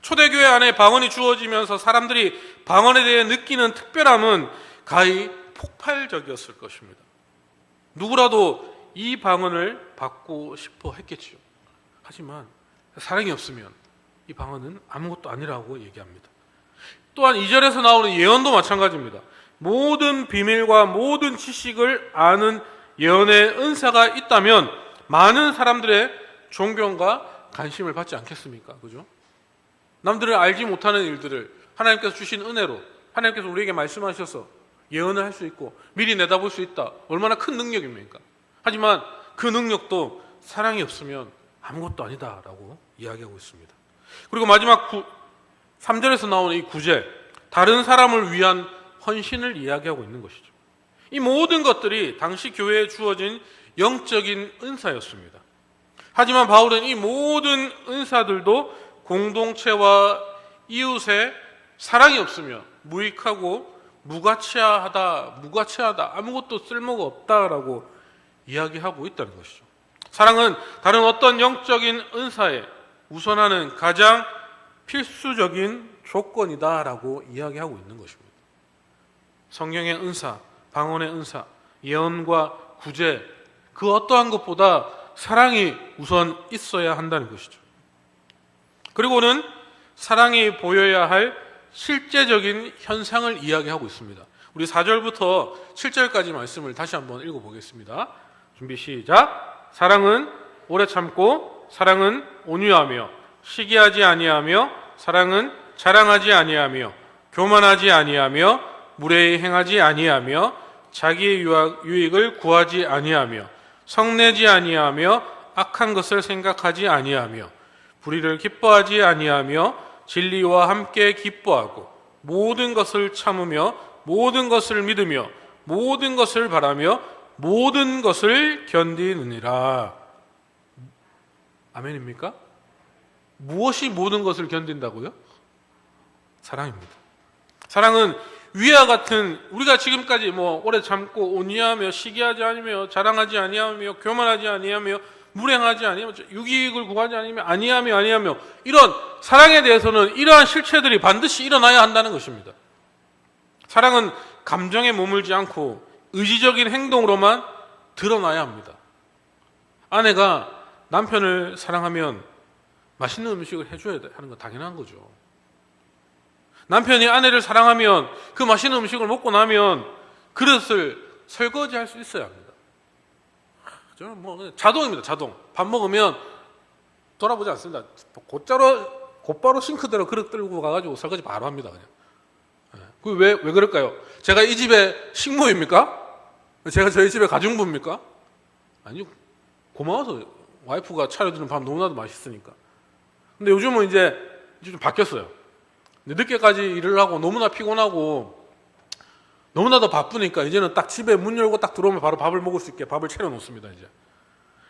초대교회 안에 방언이 주어지면서 사람들이 방언에 대해 느끼는 특별함은 가히 폭발적이었을 것입니다. 누구라도 이 방언을 받고 싶어 했겠지요. 하지만 사랑이 없으면 이 방언은 아무것도 아니라고 얘기합니다. 또한 2절에서 나오는 예언도 마찬가지입니다. 모든 비밀과 모든 지식을 아는 예언의 은사가 있다면 많은 사람들의 존경과 관심을 받지 않겠습니까? 그죠? 남들을 알지 못하는 일들을 하나님께서 주신 은혜로 하나님께서 우리에게 말씀하셔서 예언을 할 수 있고 미리 내다볼 수 있다. 얼마나 큰 능력입니까? 하지만 그 능력도 사랑이 없으면 아무것도 아니다라고 이야기하고 있습니다. 그리고 마지막 3절에서 나오는 이 구제, 다른 사람을 위한 헌신을 이야기하고 있는 것이죠. 이 모든 것들이 당시 교회에 주어진 영적인 은사였습니다. 하지만 바울은 이 모든 은사들도 공동체와 이웃의 사랑이 없으면 무익하고 무가치하다, 아무것도 쓸모가 없다라고 이야기하고 있다는 것이죠. 사랑은 다른 어떤 영적인 은사에 우선하는 가장 필수적인 조건이다라고 이야기하고 있는 것입니다. 성령의 은사, 방언의 은사, 예언과 구제, 그 어떠한 것보다 사랑이 우선 있어야 한다는 것이죠. 그리고는 사랑이 보여야 할 실제적인 현상을 이야기하고 있습니다. 우리 4절부터 7절까지 말씀을 다시 한번 읽어보겠습니다. 준비 시작. 사랑은 오래 참고, 사랑은 온유하며, 시기하지 아니하며, 사랑은 자랑하지 아니하며, 교만하지 아니하며, 무례히 행하지 아니하며, 자기의 유익을 구하지 아니하며, 성내지 아니하며, 악한 것을 생각하지 아니하며, 불의를 기뻐하지 아니하며, 진리와 함께 기뻐하고, 모든 것을 참으며, 모든 것을 믿으며, 모든 것을 바라며, 모든 것을 견디느니라. 아멘입니까? 무엇이 모든 것을 견딘다고요? 사랑입니다. 사랑은 위와 같은, 우리가 지금까지 오래 참고 온유하며 시기하지 아니하며 자랑하지 아니하며 교만하지 아니하며 무례하지 아니하며 유익을 구하지 아니하며 이런 사랑에 대해서는 이러한 실체들이 반드시 일어나야 한다는 것입니다. 사랑은 감정에 머물지 않고 의지적인 행동으로만 드러나야 합니다. 아내가 남편을 사랑하면 맛있는 음식을 해줘야 하는 건 당연한 거죠. 남편이 아내를 사랑하면 그 맛있는 음식을 먹고 나면 그릇을 설거지할 수 있어야 합니다. 저는 자동입니다. 자동. 밥 먹으면 돌아보지 않습니다. 곧바로 싱크대로 그릇 들고 가가지고 설거지 바로 합니다. 그냥. 왜 그럴까요? 제가 이 집의 식모입니까? 제가 저희 집의 가정부입니까? 아니요. 고마워서 와이프가 차려주는 밥 너무나도 맛있으니까. 근데 요즘은 이제 좀 바뀌었어요. 늦게까지 일을 하고 너무나 피곤하고 너무나도 바쁘니까 이제는 딱 집에 문 열고 딱 들어오면 바로 밥을 먹을 수 있게 밥을 차려놓습니다, 이제.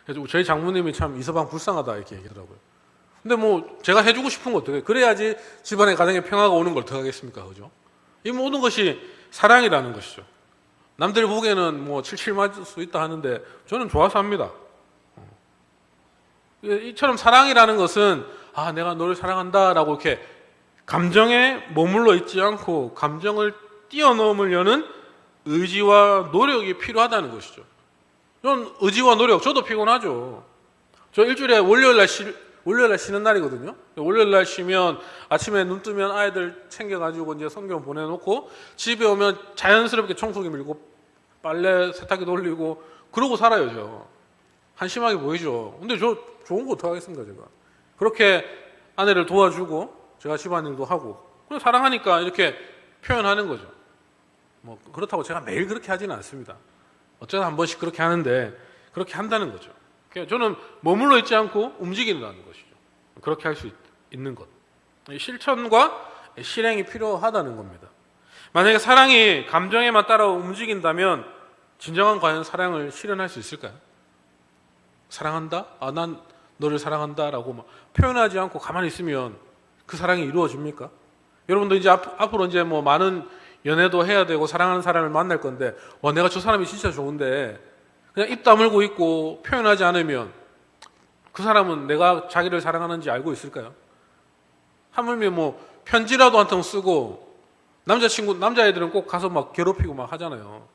그래서 저희 장모님이 참 이서방 불쌍하다 이렇게 얘기하더라고요. 근데 제가 해주고 싶은 것도 그래야지 집안에 가정에 평화가 오는 걸 더 하겠습니까, 그죠? 이 모든 것이 사랑이라는 것이죠. 남들 보기에는 칠칠 맞을 수 있다 하는데 저는 좋아서 합니다. 이처럼 사랑이라는 것은 내가 너를 사랑한다라고 이렇게 감정에 머물러 있지 않고 감정을 뛰어넘으려는 의지와 노력이 필요하다는 것이죠. 저는 의지와 노력, 저도 피곤하죠. 저 일주일에 월요일날 쉬는 날이거든요. 월요일날 쉬면 아침에 눈 뜨면 아이들 챙겨가지고 이제 성경 보내놓고 집에 오면 자연스럽게 청소기 밀고 빨래 세탁기 돌리고 그러고 살아요, 저. 한심하게 보이죠. 근데 저 좋은 거 어떡하겠습니까, 제가. 그렇게 아내를 도와주고 제가 집안일도 하고 그래서 사랑하니까 이렇게 표현하는 거죠. 그렇다고 제가 매일 그렇게 하지는 않습니다. 어쩌다 한 번씩 그렇게 하는데 그렇게 한다는 거죠. 저는 머물러 있지 않고 움직인다는 것이죠. 그렇게 할 수 있는 것. 실천과 실행이 필요하다는 겁니다. 만약에 사랑이 감정에만 따라 움직인다면 진정한 과연 사랑을 실현할 수 있을까요? 사랑한다? 난 너를 사랑한다라고 표현하지 않고 가만히 있으면 그 사랑이 이루어집니까? 여러분도 이제 앞으로 이제 많은 연애도 해야 되고 사랑하는 사람을 만날 건데 내가 저 사람이 진짜 좋은데 그냥 입 다물고 있고 표현하지 않으면 그 사람은 내가 자기를 사랑하는지 알고 있을까요? 하물며 편지라도 한 통 쓰고 남자애들은 꼭 가서 괴롭히고 하잖아요.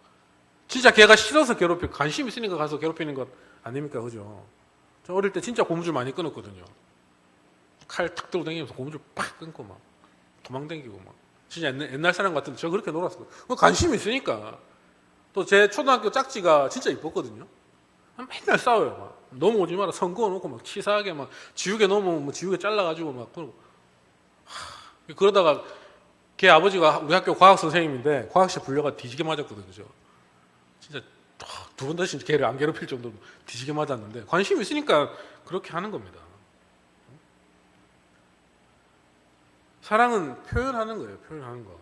진짜 걔가 싫어서 괴롭히고 관심 있으니까 가서 괴롭히는 것 아닙니까? 그죠? 저 어릴 때 진짜 고무줄 많이 끊었거든요. 칼 탁 들고 다니면서 고무줄 팍 끊고 도망다니고 진짜 옛날 사람 같은데 저 그렇게 놀았어요. 관심이 있으니까. 또 제 초등학교 짝지가 진짜 이뻤거든요. 맨날 싸워요. 막 넘어오지 마라 선거 놓고 막 치사하게 막 지우개 넘어오면 뭐 지우개 잘라가지고 막 그러고. 그러다가 걔 아버지가 우리 학교 과학 선생님인데 과학실 불려가 뒤지게 맞았거든요. 저. 진짜 두 번 다시 걔를 안 괴롭힐 정도로 뒤지게 맞았는데 관심이 있으니까 그렇게 하는 겁니다. 사랑은 표현하는 거예요. 표현하는 거.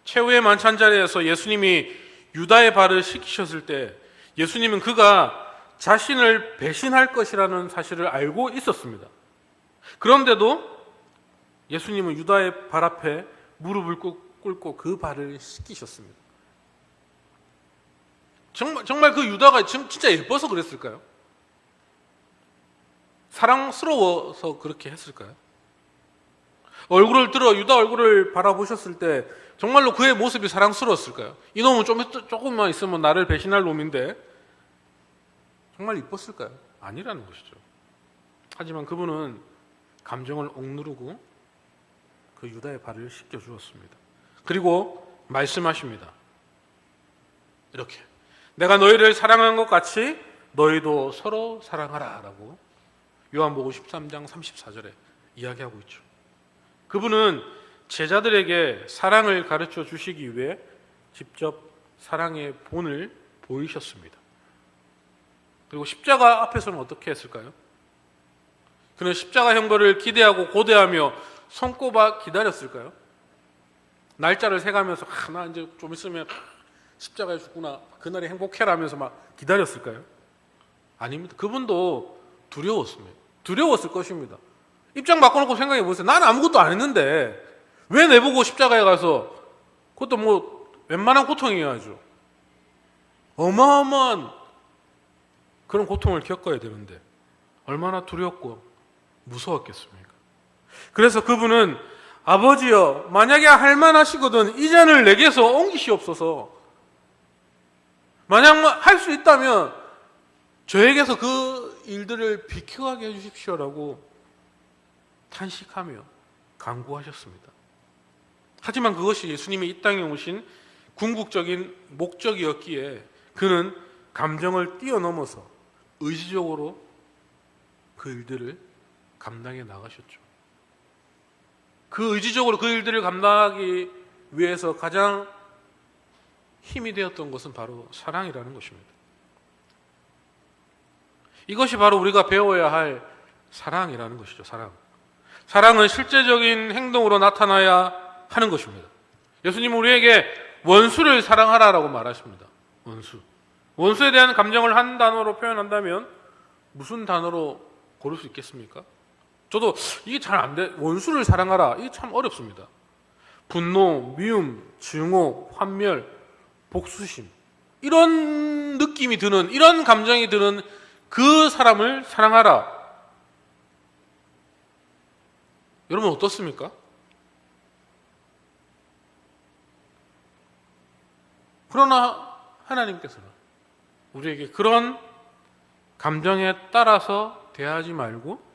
최후의 만찬 자리에서 예수님이 유다의 발을 씻기셨을 때 예수님은 그가 자신을 배신할 것이라는 사실을 알고 있었습니다. 그런데도 예수님은 유다의 발 앞에 무릎을 꿇고 그 발을 씻기셨습니다. 정말 그 유다가 진짜 예뻐서 그랬을까요? 사랑스러워서 그렇게 했을까요? 유다 얼굴을 바라보셨을 때 정말로 그의 모습이 사랑스러웠을까요? 이놈은 조금만 있으면 나를 배신할 놈인데 정말 이뻤을까요? 아니라는 것이죠. 하지만 그분은 감정을 억누르고 그 유다의 발을 씻겨 주었습니다. 그리고 말씀하십니다. 이렇게 내가 너희를 사랑한 것 같이 너희도 서로 사랑하라 라고 요한복음 13장 34절에 이야기하고 있죠. 그분은 제자들에게 사랑을 가르쳐 주시기 위해 직접 사랑의 본을 보이셨습니다. 그리고 십자가 앞에서는 어떻게 했을까요? 그는 십자가 형벌을 기대하고 고대하며 손꼽아 기다렸을까요? 날짜를 세가면서 나 이제 좀 있으면 십자가에 죽구나 그날이 행복해라 하면서 막 기다렸을까요? 아닙니다. 그분도 두려웠습니다. 두려웠을 것입니다. 입장 바꿔놓고 생각해 보세요. 나는 아무것도 안 했는데 왜 내보고 십자가에 가서 그것도 뭐 웬만한 고통이어야죠. 어마어마한 그런 고통을 겪어야 되는데 얼마나 두렵고 무서웠겠습니까? 그래서 그분은 아버지여 만약에 할만하시거든 이 잔을 내게서 옮기시옵소서. 만약 할 수 있다면 저에게서 그 일들을 비켜가게 해주십시오라고 탄식하며 간구하셨습니다. 하지만 그것이 예수님이 이 땅에 오신 궁극적인 목적이었기에 그는 감정을 뛰어넘어서 의지적으로 그 일들을 감당해 나가셨죠. 그 의지적으로 그 일들을 감당하기 위해서 가장 힘이 되었던 것은 바로 사랑이라는 것입니다. 이것이 바로 우리가 배워야 할 사랑이라는 것이죠. 사랑은 실제적인 행동으로 나타나야 하는 것입니다. 예수님은 우리에게 원수를 사랑하라라고 말하십니다. 원수에 대한 감정을 한 단어로 표현한다면 무슨 단어로 고를 수 있겠습니까? 저도 이게 잘 안 돼. 원수를 사랑하라. 이게 참 어렵습니다. 분노, 미움, 증오, 환멸, 복수심. 이런 느낌이 드는, 이런 감정이 드는 그 사람을 사랑하라. 여러분 어떻습니까? 그러나 하나님께서는 우리에게 그런 감정에 따라서 대하지 말고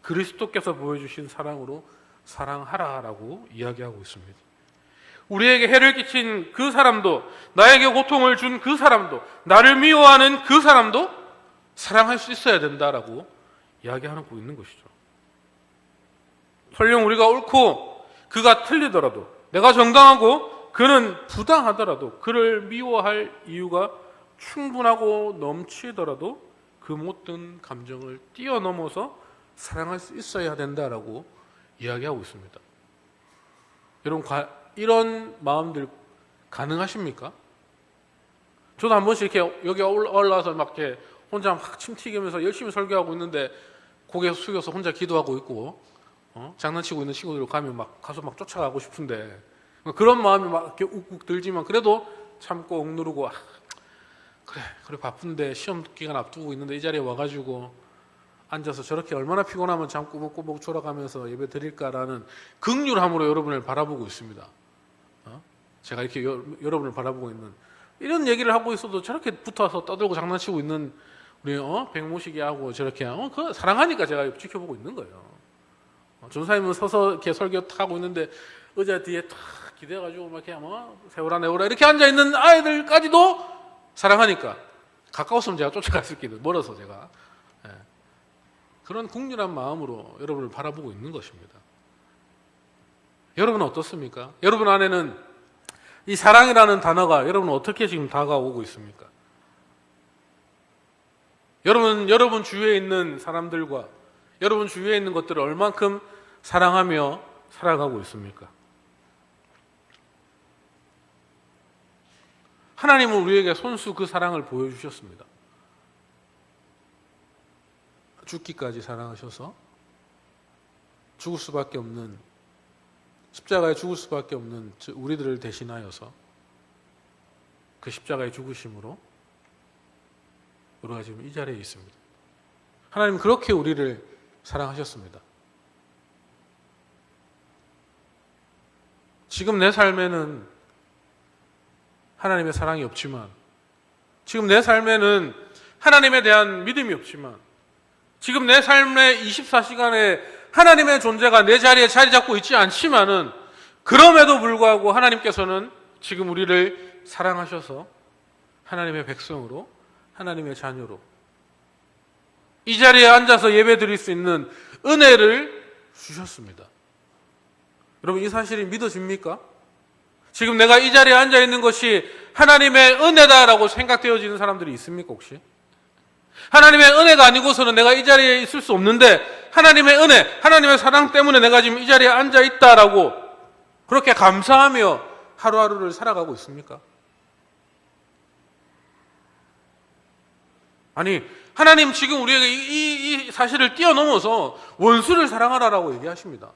그리스도께서 보여주신 사랑으로 사랑하라라고 이야기하고 있습니다. 우리에게 해를 끼친 그 사람도, 나에게 고통을 준 그 사람도, 나를 미워하는 그 사람도 사랑할 수 있어야 된다라고 이야기하고 있는 것이죠. 설령 우리가 옳고 그가 틀리더라도, 내가 정당하고 그는 부당하더라도, 그를 미워할 이유가 충분하고 넘치더라도 그 못된 감정을 뛰어넘어서 사랑할 수 있어야 된다라고 이야기하고 있습니다. 여러분, 이런 마음들 가능하십니까? 저도 한 번씩 이렇게 여기 올라와서 막 이렇게 혼자 막 침 튀기면서 열심히 설교하고 있는데 고개 숙여서 혼자 기도하고 있고, 장난치고 있는 친구들 가면 막 가서 막 쫓아가고 싶은데 그런 마음이 막 이렇게 욱욱 들지만 그래도 참고 억누르고 그래 바쁜데 시험 기간 앞두고 있는데 이 자리에 와가지고 앉아서 저렇게 얼마나 피곤하면 잠 꾸벅꾸벅 졸아가면서 예배 드릴까라는 긍휼함으로 여러분을 바라보고 있습니다. 제가 이렇게 여러분을 바라보고 있는 이런 얘기를 하고 있어도 저렇게 붙어서 떠들고 장난치고 있는 우리 백모시기하고 저렇게 그 사랑하니까 제가 지켜보고 있는 거예요. 전사님은 서서 이렇게 설교 하고 있는데 의자 뒤에 탁 기대가지고 막 그냥 뭐 세워라 내워라 이렇게 앉아 있는 아이들까지도 사랑하니까 가까웠으면 제가 쫓아갔을 길을 멀어서 제가 그런 국률한 마음으로 여러분을 바라보고 있는 것입니다. 여러분은 어떻습니까? 여러분 안에는 이 사랑이라는 단어가 여러분은 어떻게 지금 다가오고 있습니까? 여러분 주위에 있는 사람들과 여러분 주위에 있는 것들을 얼만큼 사랑하며 살아가고 있습니까? 하나님은 우리에게 손수 그 사랑을 보여주셨습니다. 죽기까지 사랑하셔서 죽을 수밖에 없는, 십자가에 죽을 수밖에 없는 우리들을 대신하여서 그 십자가의 죽으심으로 우리가 지금 이 자리에 있습니다. 하나님은 그렇게 우리를 사랑하셨습니다. 지금 내 삶에는 하나님의 사랑이 없지만, 지금 내 삶에는 하나님에 대한 믿음이 없지만, 지금 내 삶의 24시간에 하나님의 존재가 내 자리에 자리 잡고 있지 않지만은, 그럼에도 불구하고 하나님께서는 지금 우리를 사랑하셔서 하나님의 백성으로, 하나님의 자녀로 이 자리에 앉아서 예배 드릴 수 있는 은혜를 주셨습니다. 여러분, 이 사실이 믿어집니까? 지금 내가 이 자리에 앉아 있는 것이 하나님의 은혜다라고 생각되어지는 사람들이 있습니까, 혹시? 하나님의 은혜가 아니고서는 내가 이 자리에 있을 수 없는데, 하나님의 은혜, 하나님의 사랑 때문에 내가 지금 이 자리에 앉아 있다라고 그렇게 감사하며 하루하루를 살아가고 있습니까? 아니, 하나님 지금 우리에게 이 사실을 뛰어넘어서 원수를 사랑하라라고 얘기하십니다.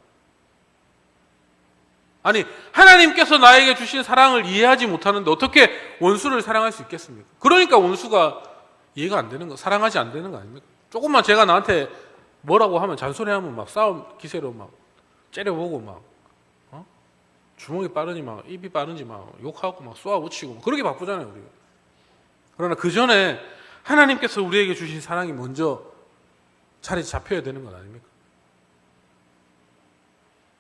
아니, 하나님께서 나에게 주신 사랑을 이해하지 못하는데 어떻게 원수를 사랑할 수 있겠습니까? 그러니까 원수가 이해가 안 되는 거, 사랑하지 안 되는 거 아닙니까? 조금만 제가 나한테 뭐라고 하면, 잔소리하면 막 싸움 기세로 막 째려보고 막 주먹이 빠르니 막 입이 빠른지 막 욕하고 막 쏘아붙이고 그러게 바쁘잖아요, 우리가. 그러나 그 전에 하나님께서 우리에게 주신 사랑이 먼저 자리에 잡혀야 되는 건 아닙니까?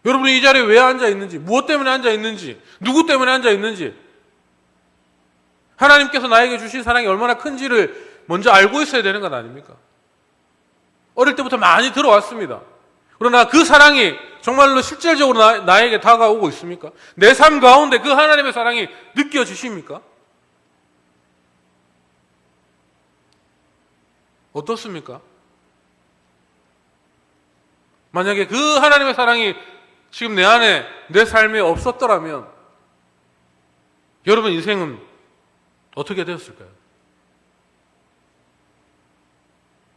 여러분이 이 자리에 왜 앉아 있는지, 무엇 때문에 앉아 있는지, 누구 때문에 앉아 있는지, 하나님께서 나에게 주신 사랑이 얼마나 큰지를 먼저 알고 있어야 되는 건 아닙니까? 어릴 때부터 많이 들어왔습니다. 그러나 그 사랑이 정말로 실질적으로 나에게 다가오고 있습니까? 내 삶 가운데 그 하나님의 사랑이 느껴지십니까? 어떻습니까? 만약에 그 하나님의 사랑이 지금 내 안에, 내 삶에 없었더라면 여러분 인생은 어떻게 되었을까요?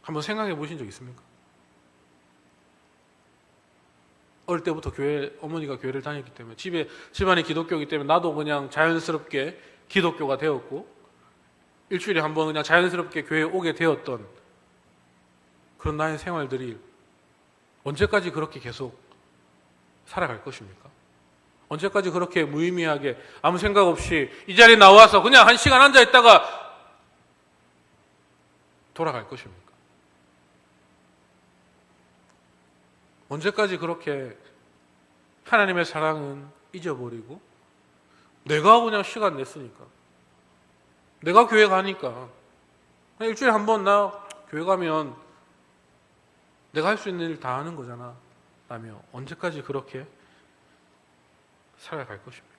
한번 생각해 보신 적 있습니까? 어릴 때부터 어머니가 교회를 다녔기 때문에, 집안이 기독교이기 때문에 나도 그냥 자연스럽게 기독교가 되었고, 일주일에 한 번 그냥 자연스럽게 교회에 오게 되었던 그런 나의 생활들이 언제까지 그렇게 계속 살아갈 것입니까? 언제까지 그렇게 무의미하게 아무 생각 없이 이 자리에 나와서 그냥 한 시간 앉아 있다가 돌아갈 것입니까? 언제까지 그렇게 하나님의 사랑은 잊어버리고, 내가 그냥 시간 냈으니까, 내가 교회 가니까, 그냥 일주일에 한 번 나 교회 가면 내가 할 수 있는 일 다 하는 거잖아 라며 언제까지 그렇게 살아갈 것입니까?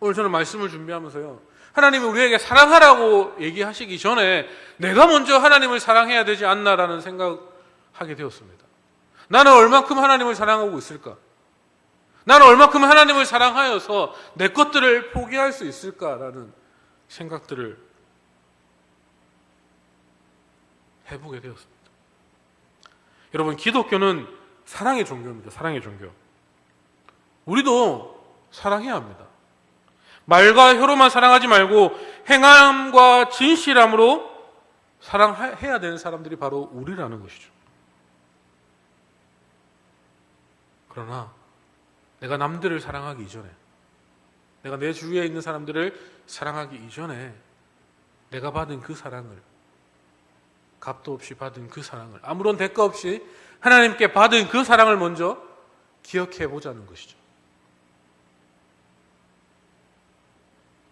오늘 저는 말씀을 준비하면서요, 하나님이 우리에게 사랑하라고 얘기하시기 전에 내가 먼저 하나님을 사랑해야 되지 않나라는 생각하게 되었습니다. 나는 얼만큼 하나님을 사랑하고 있을까? 나는 얼만큼 하나님을 사랑하여서 내 것들을 포기할 수 있을까라는 생각들을 해보게 되었습니다. 여러분, 기독교는 사랑의 종교입니다. 사랑의 종교. 우리도 사랑해야 합니다. 말과 혀로만 사랑하지 말고 행함과 진실함으로 사랑해야 되는 사람들이 바로 우리라는 것이죠. 그러나 내가 남들을 사랑하기 이전에, 내가 내 주위에 있는 사람들을 사랑하기 이전에 내가 받은 그 사랑을, 값도 없이 받은 그 사랑을, 아무런 대가 없이 하나님께 받은 그 사랑을 먼저 기억해 보자는 것이죠.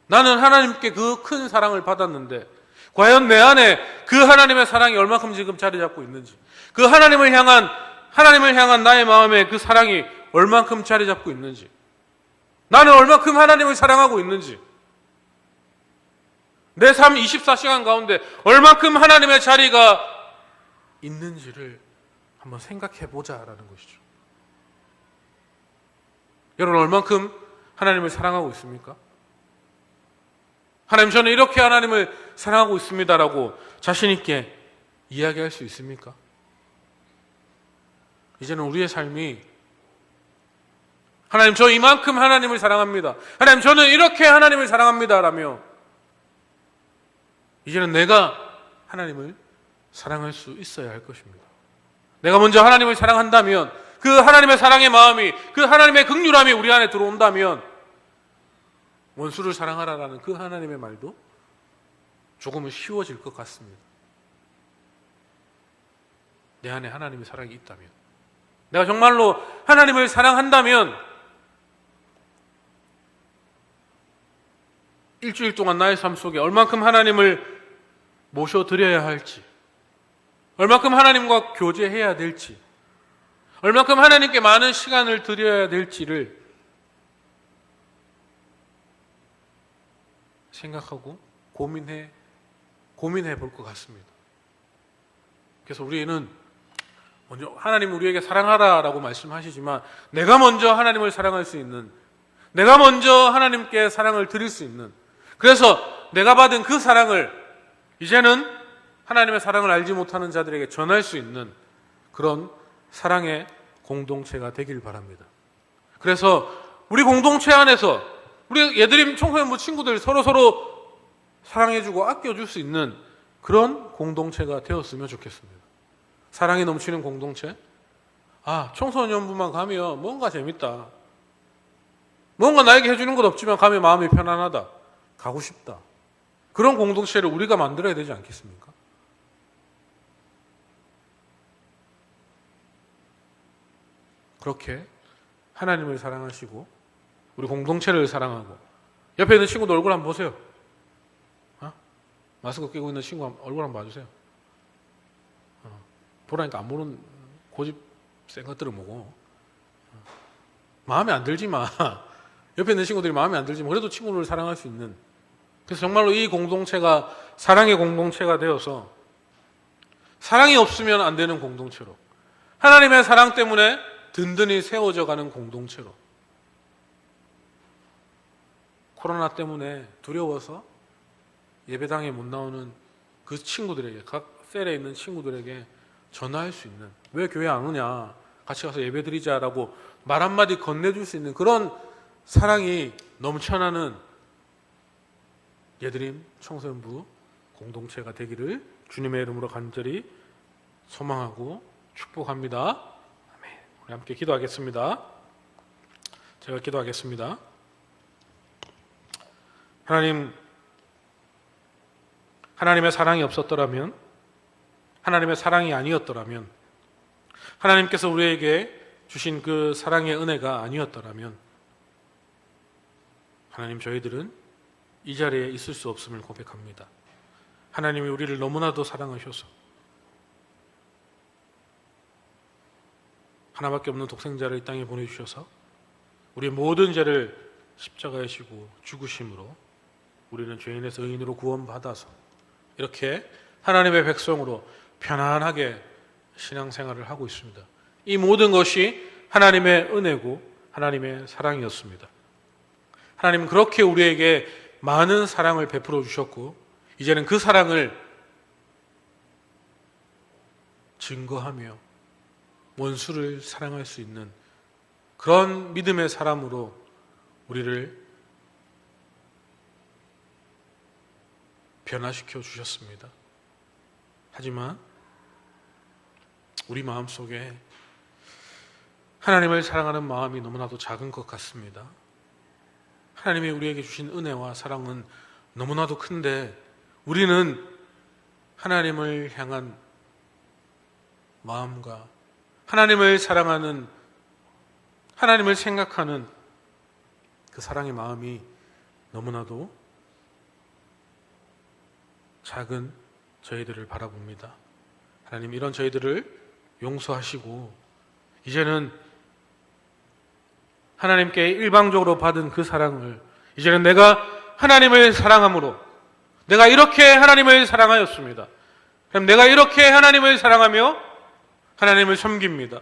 나는 하나님께 그 큰 사랑을 받았는데 과연 내 안에 그 하나님의 사랑이 얼마큼 지금 자리 잡고 있는지, 그 하나님을 향한 나의 마음에 그 사랑이 얼만큼 자리 잡고 있는지, 나는 얼만큼 하나님을 사랑하고 있는지, 내 삶 24시간 가운데 얼만큼 하나님의 자리가 있는지를 한번 생각해 보자라는 것이죠. 여러분, 얼만큼 하나님을 사랑하고 있습니까? 하나님, 저는 이렇게 하나님을 사랑하고 있습니다라고 자신 있게 이야기할 수 있습니까? 이제는 우리의 삶이 하나님, 저 이만큼 하나님을 사랑합니다, 하나님, 저는 이렇게 하나님을 사랑합니다라며 이제는 내가 하나님을 사랑할 수 있어야 할 것입니다. 내가 먼저 하나님을 사랑한다면, 그 하나님의 사랑의 마음이, 그 하나님의 긍휼함이 우리 안에 들어온다면 원수를 사랑하라라는 그 하나님의 말도 조금은 쉬워질 것 같습니다. 내 안에 하나님의 사랑이 있다면, 내가 정말로 하나님을 사랑한다면 일주일 동안 나의 삶 속에 얼만큼 하나님을 모셔드려야 할지, 얼만큼 하나님과 교제해야 될지, 얼만큼 하나님께 많은 시간을 드려야 될지를 생각하고 고민해 볼 것 같습니다. 그래서 우리는 먼저 하나님 우리에게 사랑하라라고 말씀하시지만, 내가 먼저 하나님을 사랑할 수 있는, 내가 먼저 하나님께 사랑을 드릴 수 있는, 그래서 내가 받은 그 사랑을 이제는 하나님의 사랑을 알지 못하는 자들에게 전할 수 있는 그런 사랑의 공동체가 되길 바랍니다. 그래서 우리 공동체 안에서 우리 예드림 청소년부 친구들 서로 사랑해주고 아껴줄 수 있는 그런 공동체가 되었으면 좋겠습니다. 사랑이 넘치는 공동체. 청소년부만 가면 뭔가 재밌다, 뭔가 나에게 해주는 것 없지만 가면 마음이 편안하다, 가고 싶다, 그런 공동체를 우리가 만들어야 되지 않겠습니까? 그렇게 하나님을 사랑하시고 우리 공동체를 사랑하고, 옆에 있는 친구도 얼굴 한번 보세요. 마스크 끼고 있는 친구 얼굴 한번 봐주세요. 보라니까 안 보는 고집 센 것들은 뭐고, 마음에 안 들지만 옆에 있는 친구들이 마음에 안 들지만 그래도 친구를 사랑할 수 있는, 그래서 정말로 이 공동체가 사랑의 공동체가 되어서 사랑이 없으면 안 되는 공동체로, 하나님의 사랑 때문에 든든히 세워져 가는 공동체로, 코로나 때문에 두려워서 예배당에 못 나오는 그 친구들에게, 각 셀에 있는 친구들에게 전화할 수 있는, 왜 교회 안 오냐, 같이 가서 예배 드리자라고 말 한마디 건네줄 수 있는 그런 사랑이 넘쳐나는 예드림 청소년부 공동체가 되기를 주님의 이름으로 간절히 소망하고 축복합니다. 아멘. 우리 함께 기도하겠습니다. 제가 기도하겠습니다. 하나님, 하나님의 사랑이 없었더라면, 하나님의 사랑이 아니었더라면, 하나님께서 우리에게 주신 그 사랑의 은혜가 아니었더라면, 하나님, 저희들은 이 자리에 있을 수 없음을 고백합니다. 하나님이 우리를 너무나도 사랑하셔서 하나밖에 없는 독생자를 이 땅에 보내주셔서 우리의 모든 죄를 십자가에 지고 죽으심으로 우리는 죄인에서 의인으로 구원받아서 이렇게 하나님의 백성으로 편안하게 신앙생활을 하고 있습니다. 이 모든 것이 하나님의 은혜고 하나님의 사랑이었습니다. 하나님은 그렇게 우리에게 많은 사랑을 베풀어 주셨고, 이제는 그 사랑을 증거하며 원수를 사랑할 수 있는 그런 믿음의 사람으로 우리를 변화시켜 주셨습니다. 하지만 우리 마음속에 하나님을 사랑하는 마음이 너무나도 작은 것 같습니다. 하나님이 우리에게 주신 은혜와 사랑은 너무나도 큰데, 우리는 하나님을 향한 마음과 하나님을 사랑하는 하나님을 생각하는 그 사랑의 마음이 너무나도 작은 저희들을 바라봅니다. 하나님, 이런 저희들을 용서하시고 이제는 하나님께 일방적으로 받은 그 사랑을 이제는 내가 하나님을 사랑함으로 내가 이렇게 하나님을 사랑하였습니다. 그럼 내가 이렇게 하나님을 사랑하며 하나님을 섬깁니다.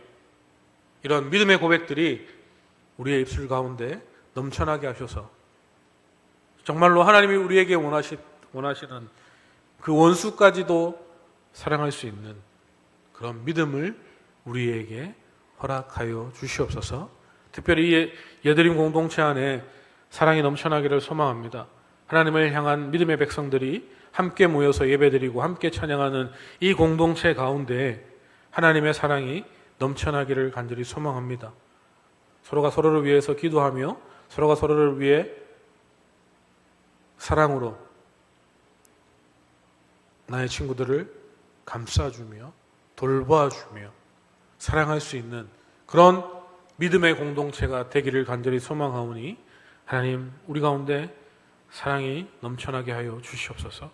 이런 믿음의 고백들이 우리의 입술 가운데 넘쳐나게 하셔서 정말로 하나님이 우리에게 원하시는 그 원수까지도 사랑할 수 있는 그런 믿음을 우리에게 허락하여 주시옵소서. 특별히 이 예드림 공동체 안에 사랑이 넘쳐나기를 소망합니다. 하나님을 향한 믿음의 백성들이 함께 모여서 예배드리고 함께 찬양하는 이 공동체 가운데 하나님의 사랑이 넘쳐나기를 간절히 소망합니다. 서로가 서로를 위해서 기도하며 서로가 서로를 위해 사랑으로 나의 친구들을 감싸주며 돌봐주며 사랑할 수 있는 그런 믿음의 공동체가 되기를 간절히 소망하오니 하나님, 우리 가운데 사랑이 넘쳐나게 하여 주시옵소서.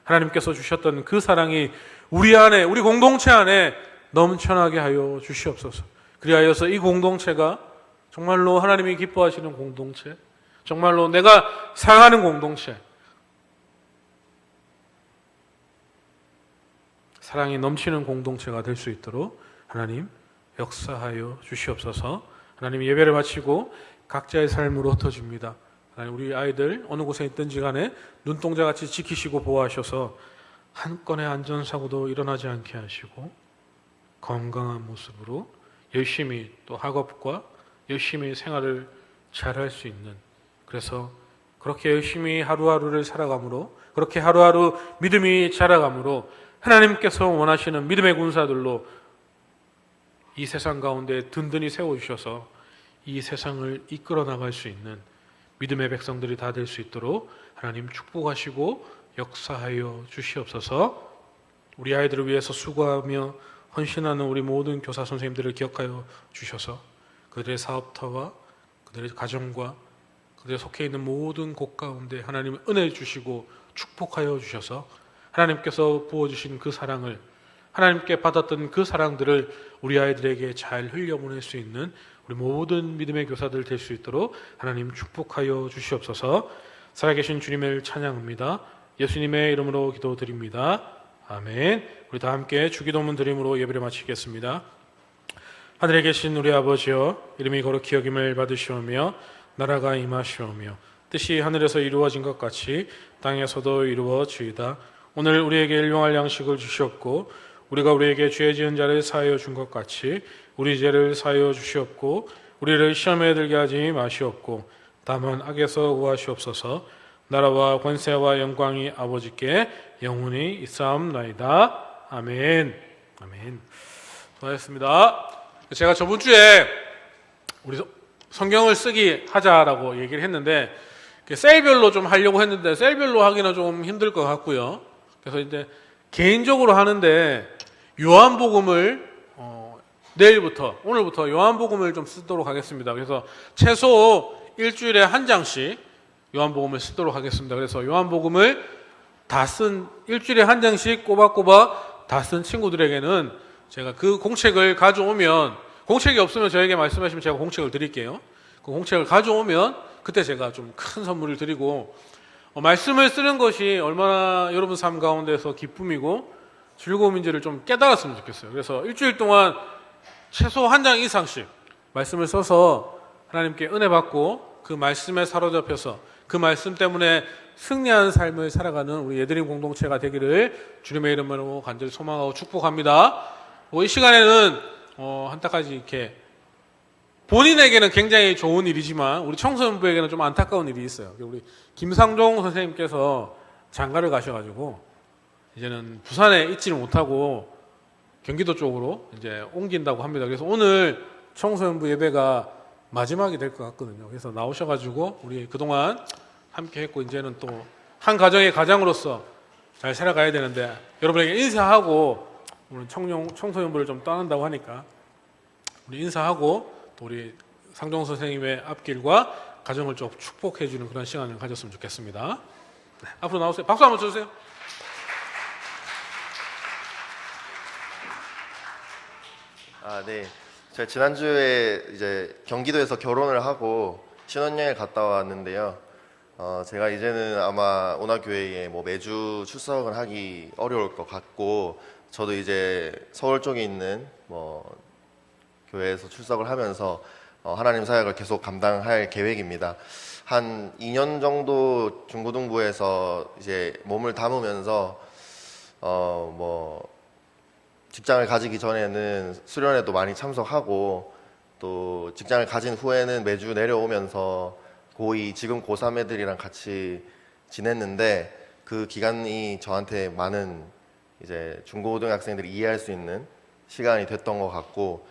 하나님께서 주셨던 그 사랑이 우리 안에, 우리 공동체 안에 넘쳐나게 하여 주시옵소서. 그리하여서 이 공동체가 정말로 하나님이 기뻐하시는 공동체, 정말로 내가 사랑하는 공동체, 사랑이 넘치는 공동체가 될 수 있도록 하나님 역사하여 주시옵소서. 하나님, 예배를 마치고 각자의 삶으로 흩어집니다. 하나님, 우리 아이들 어느 곳에 있든지 간에 눈동자같이 지키시고 보호하셔서 한 건의 안전사고도 일어나지 않게 하시고 건강한 모습으로 열심히 또 학업과 열심히 생활을 잘할 수 있는, 그래서 그렇게 열심히 하루하루를 살아감으로, 그렇게 하루하루 믿음이 자라감으로 하나님께서 원하시는 믿음의 군사들로 이 세상 가운데 든든히 세워주셔서 이 세상을 이끌어 나갈 수 있는 믿음의 백성들이 다 될 수 있도록 하나님 축복하시고 역사하여 주시옵소서. 우리 아이들을 위해서 수고하며 헌신하는 우리 모든 교사 선생님들을 기억하여 주셔서 그들의 사업터와 그들의 가정과 그들의 속해 있는 모든 곳 가운데 하나님 은혜 주시고 축복하여 주셔서 하나님께서 부어주신 그 사랑을, 하나님께 받았던 그 사랑들을 우리 아이들에게 잘 흘려보낼 수 있는 우리 모든 믿음의 교사들 될 수 있도록 하나님 축복하여 주시옵소서. 살아계신 주님을 찬양합니다. 예수님의 이름으로 기도드립니다. 아멘. 우리 다 함께 주기도문 드림으로 예배를 마치겠습니다. 하늘에 계신 우리 아버지여, 이름이 거룩히 여김을 받으시오며 나라가 임하시오며 뜻이 하늘에서 이루어진 것 같이 땅에서도 이루어지이다. 오늘 우리에게 일용할 양식을 주시옵고 우리가 우리에게 죄 지은 자를 사하여 준 것 같이 우리 죄를 사하여 주시옵고 우리를 시험에 들게 하지 마시옵고 다만 악에서 구하시옵소서. 나라와 권세와 영광이 아버지께 영원히 있사옵나이다. 아멘. 아멘. 수고하셨습니다. 제가 저번 주에 우리 성경을 쓰기 하자라고 얘기를 했는데 셀별로 좀 하려고 했는데 셀별로 하기는 좀 힘들 것 같고요. 그래서 이제 개인적으로 하는데 요한복음을 내일부터, 오늘부터 요한복음을 좀 쓰도록 하겠습니다. 그래서 최소 일주일에 한 장씩 요한복음을 쓰도록 하겠습니다. 그래서 요한복음을 다 쓴, 일주일에 한 장씩 꼬박꼬박 다 쓴 친구들에게는 제가 그 공책을 가져오면, 공책이 없으면 저에게 말씀하시면 제가 공책을 드릴게요. 그 공책을 가져오면 그때 제가 좀 큰 선물을 드리고, 말씀을 쓰는 것이 얼마나 여러분 삶 가운데서 기쁨이고 즐거움인지를 좀 깨달았으면 좋겠어요. 그래서 일주일 동안 최소 한 장 이상씩 말씀을 써서 하나님께 은혜 받고 그 말씀에 사로잡혀서 그 말씀 때문에 승리하는 삶을 살아가는 우리 예드림 공동체가 되기를 주님의 이름으로 간절히 소망하고 축복합니다. 이 시간에는 한때까지 이렇게 본인에게는 굉장히 좋은 일이지만 우리 청소년부에게는 좀 안타까운 일이 있어요. 우리 김상종 선생님께서 장가를 가셔가지고 이제는 부산에 있지를 못하고 경기도 쪽으로 이제 옮긴다고 합니다. 그래서 오늘 청소년부 예배가 마지막이 될 것 같거든요. 그래서 나오셔가지고 우리 그동안 함께 했고 이제는 또 한 가정의 가장으로서 잘 살아가야 되는데 여러분에게 인사하고 오늘 청소년부를 좀 떠난다고 하니까 우리 인사하고 또 우리 상종 선생님의 앞길과 가정을 좀 축복해 주는 그런 시간을 가졌으면 좋겠습니다. 네, 앞으로 나오세요. 박수 한번 쳐주세요. 네. 제가 지난주에 이제 경기도에서 결혼을 하고 신혼여행 갔다 왔는데요. 제가 이제는 아마 오나교회에 뭐 매주 출석을 하기 어려울 것 같고, 저도 이제 서울 쪽에 있는 뭐 교회에서 출석을 하면서 하나님 사역을 계속 감당할 계획입니다. 한 2년 정도 중고등부에서 이제 몸을 담으면서 뭐 직장을 가지기 전에는 수련회도 많이 참석하고, 또 직장을 가진 후에는 매주 내려오면서 고2 지금 고3 애들이랑 같이 지냈는데, 그 기간이 저한테 많은 이제 중고등학생들이 이해할 수 있는 시간이 됐던 것 같고,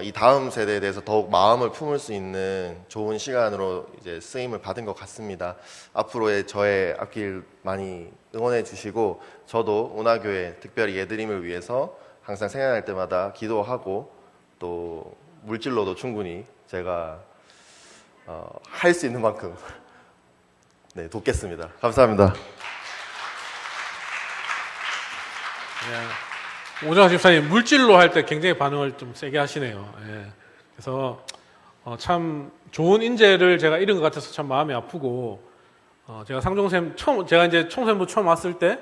이 다음 세대에 대해서 더욱 마음을 품을 수 있는 좋은 시간으로 이제 쓰임을 받은 것 같습니다. 앞으로의 저의 앞길 많이 응원해 주시고, 저도 오나교회 특별히 예드림을 위해서 항상 생각할 때마다 기도하고, 또 물질로도 충분히 제가 할 수 있는 만큼 네, 돕겠습니다. 감사합니다. 네. 오정환 집사님 물질로 할 때 굉장히 반응을 좀 세게 하시네요. 예. 그래서 참 좋은 인재를 제가 잃은 것 같아서 참 마음이 아프고, 제가 상종샘 제가 이제 총선부 처음 왔을 때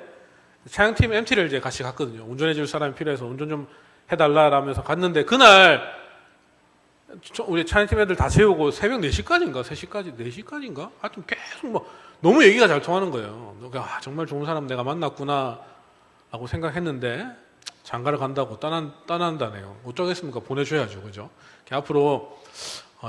차영팀 MT를 이제 같이 갔거든요. 운전해 줄 사람이 필요해서 운전 좀 해달라라면서 갔는데, 그날 우리 차영팀 애들 다 재우고 새벽 4시까지인가 3시까지 4시까지인가 하여튼 계속 뭐 너무 얘기가 잘 통하는 거예요. 정말 좋은 사람 내가 만났구나 라고 생각했는데, 장가를 간다고 떠난다네요. 어쩌겠습니까? 보내줘야죠. 그죠? 앞으로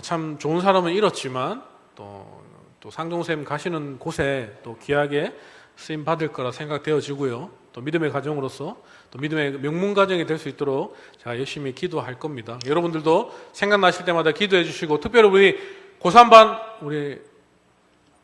참 좋은 사람은 잃었지만 또 상종샘 가시는 곳에 또 귀하게 쓰임 받을 거라 생각되어지고요. 또 믿음의 가정으로서 또 믿음의 명문 가정이 될 수 있도록 제가 열심히 기도할 겁니다. 여러분들도 생각나실 때마다 기도해 주시고, 특별히 우리 고3반 우리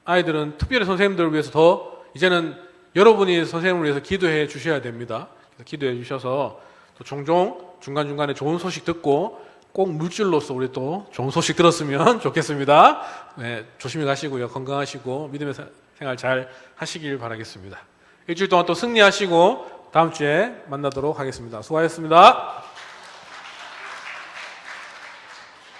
아이들은 특별히 선생님들을 위해서 더 이제는 여러분이 선생님을 위해서 기도해 주셔야 됩니다. 그래서 기도해 주셔서 또 종종 중간중간에 좋은 소식 듣고 꼭 물질로서 우리 또 좋은 소식 들었으면 좋겠습니다. 네, 조심히 가시고요. 건강하시고 믿음의 생활 잘 하시길 바라겠습니다. 일주일 동안 또 승리하시고 다음 주에 만나도록 하겠습니다. 수고하셨습니다.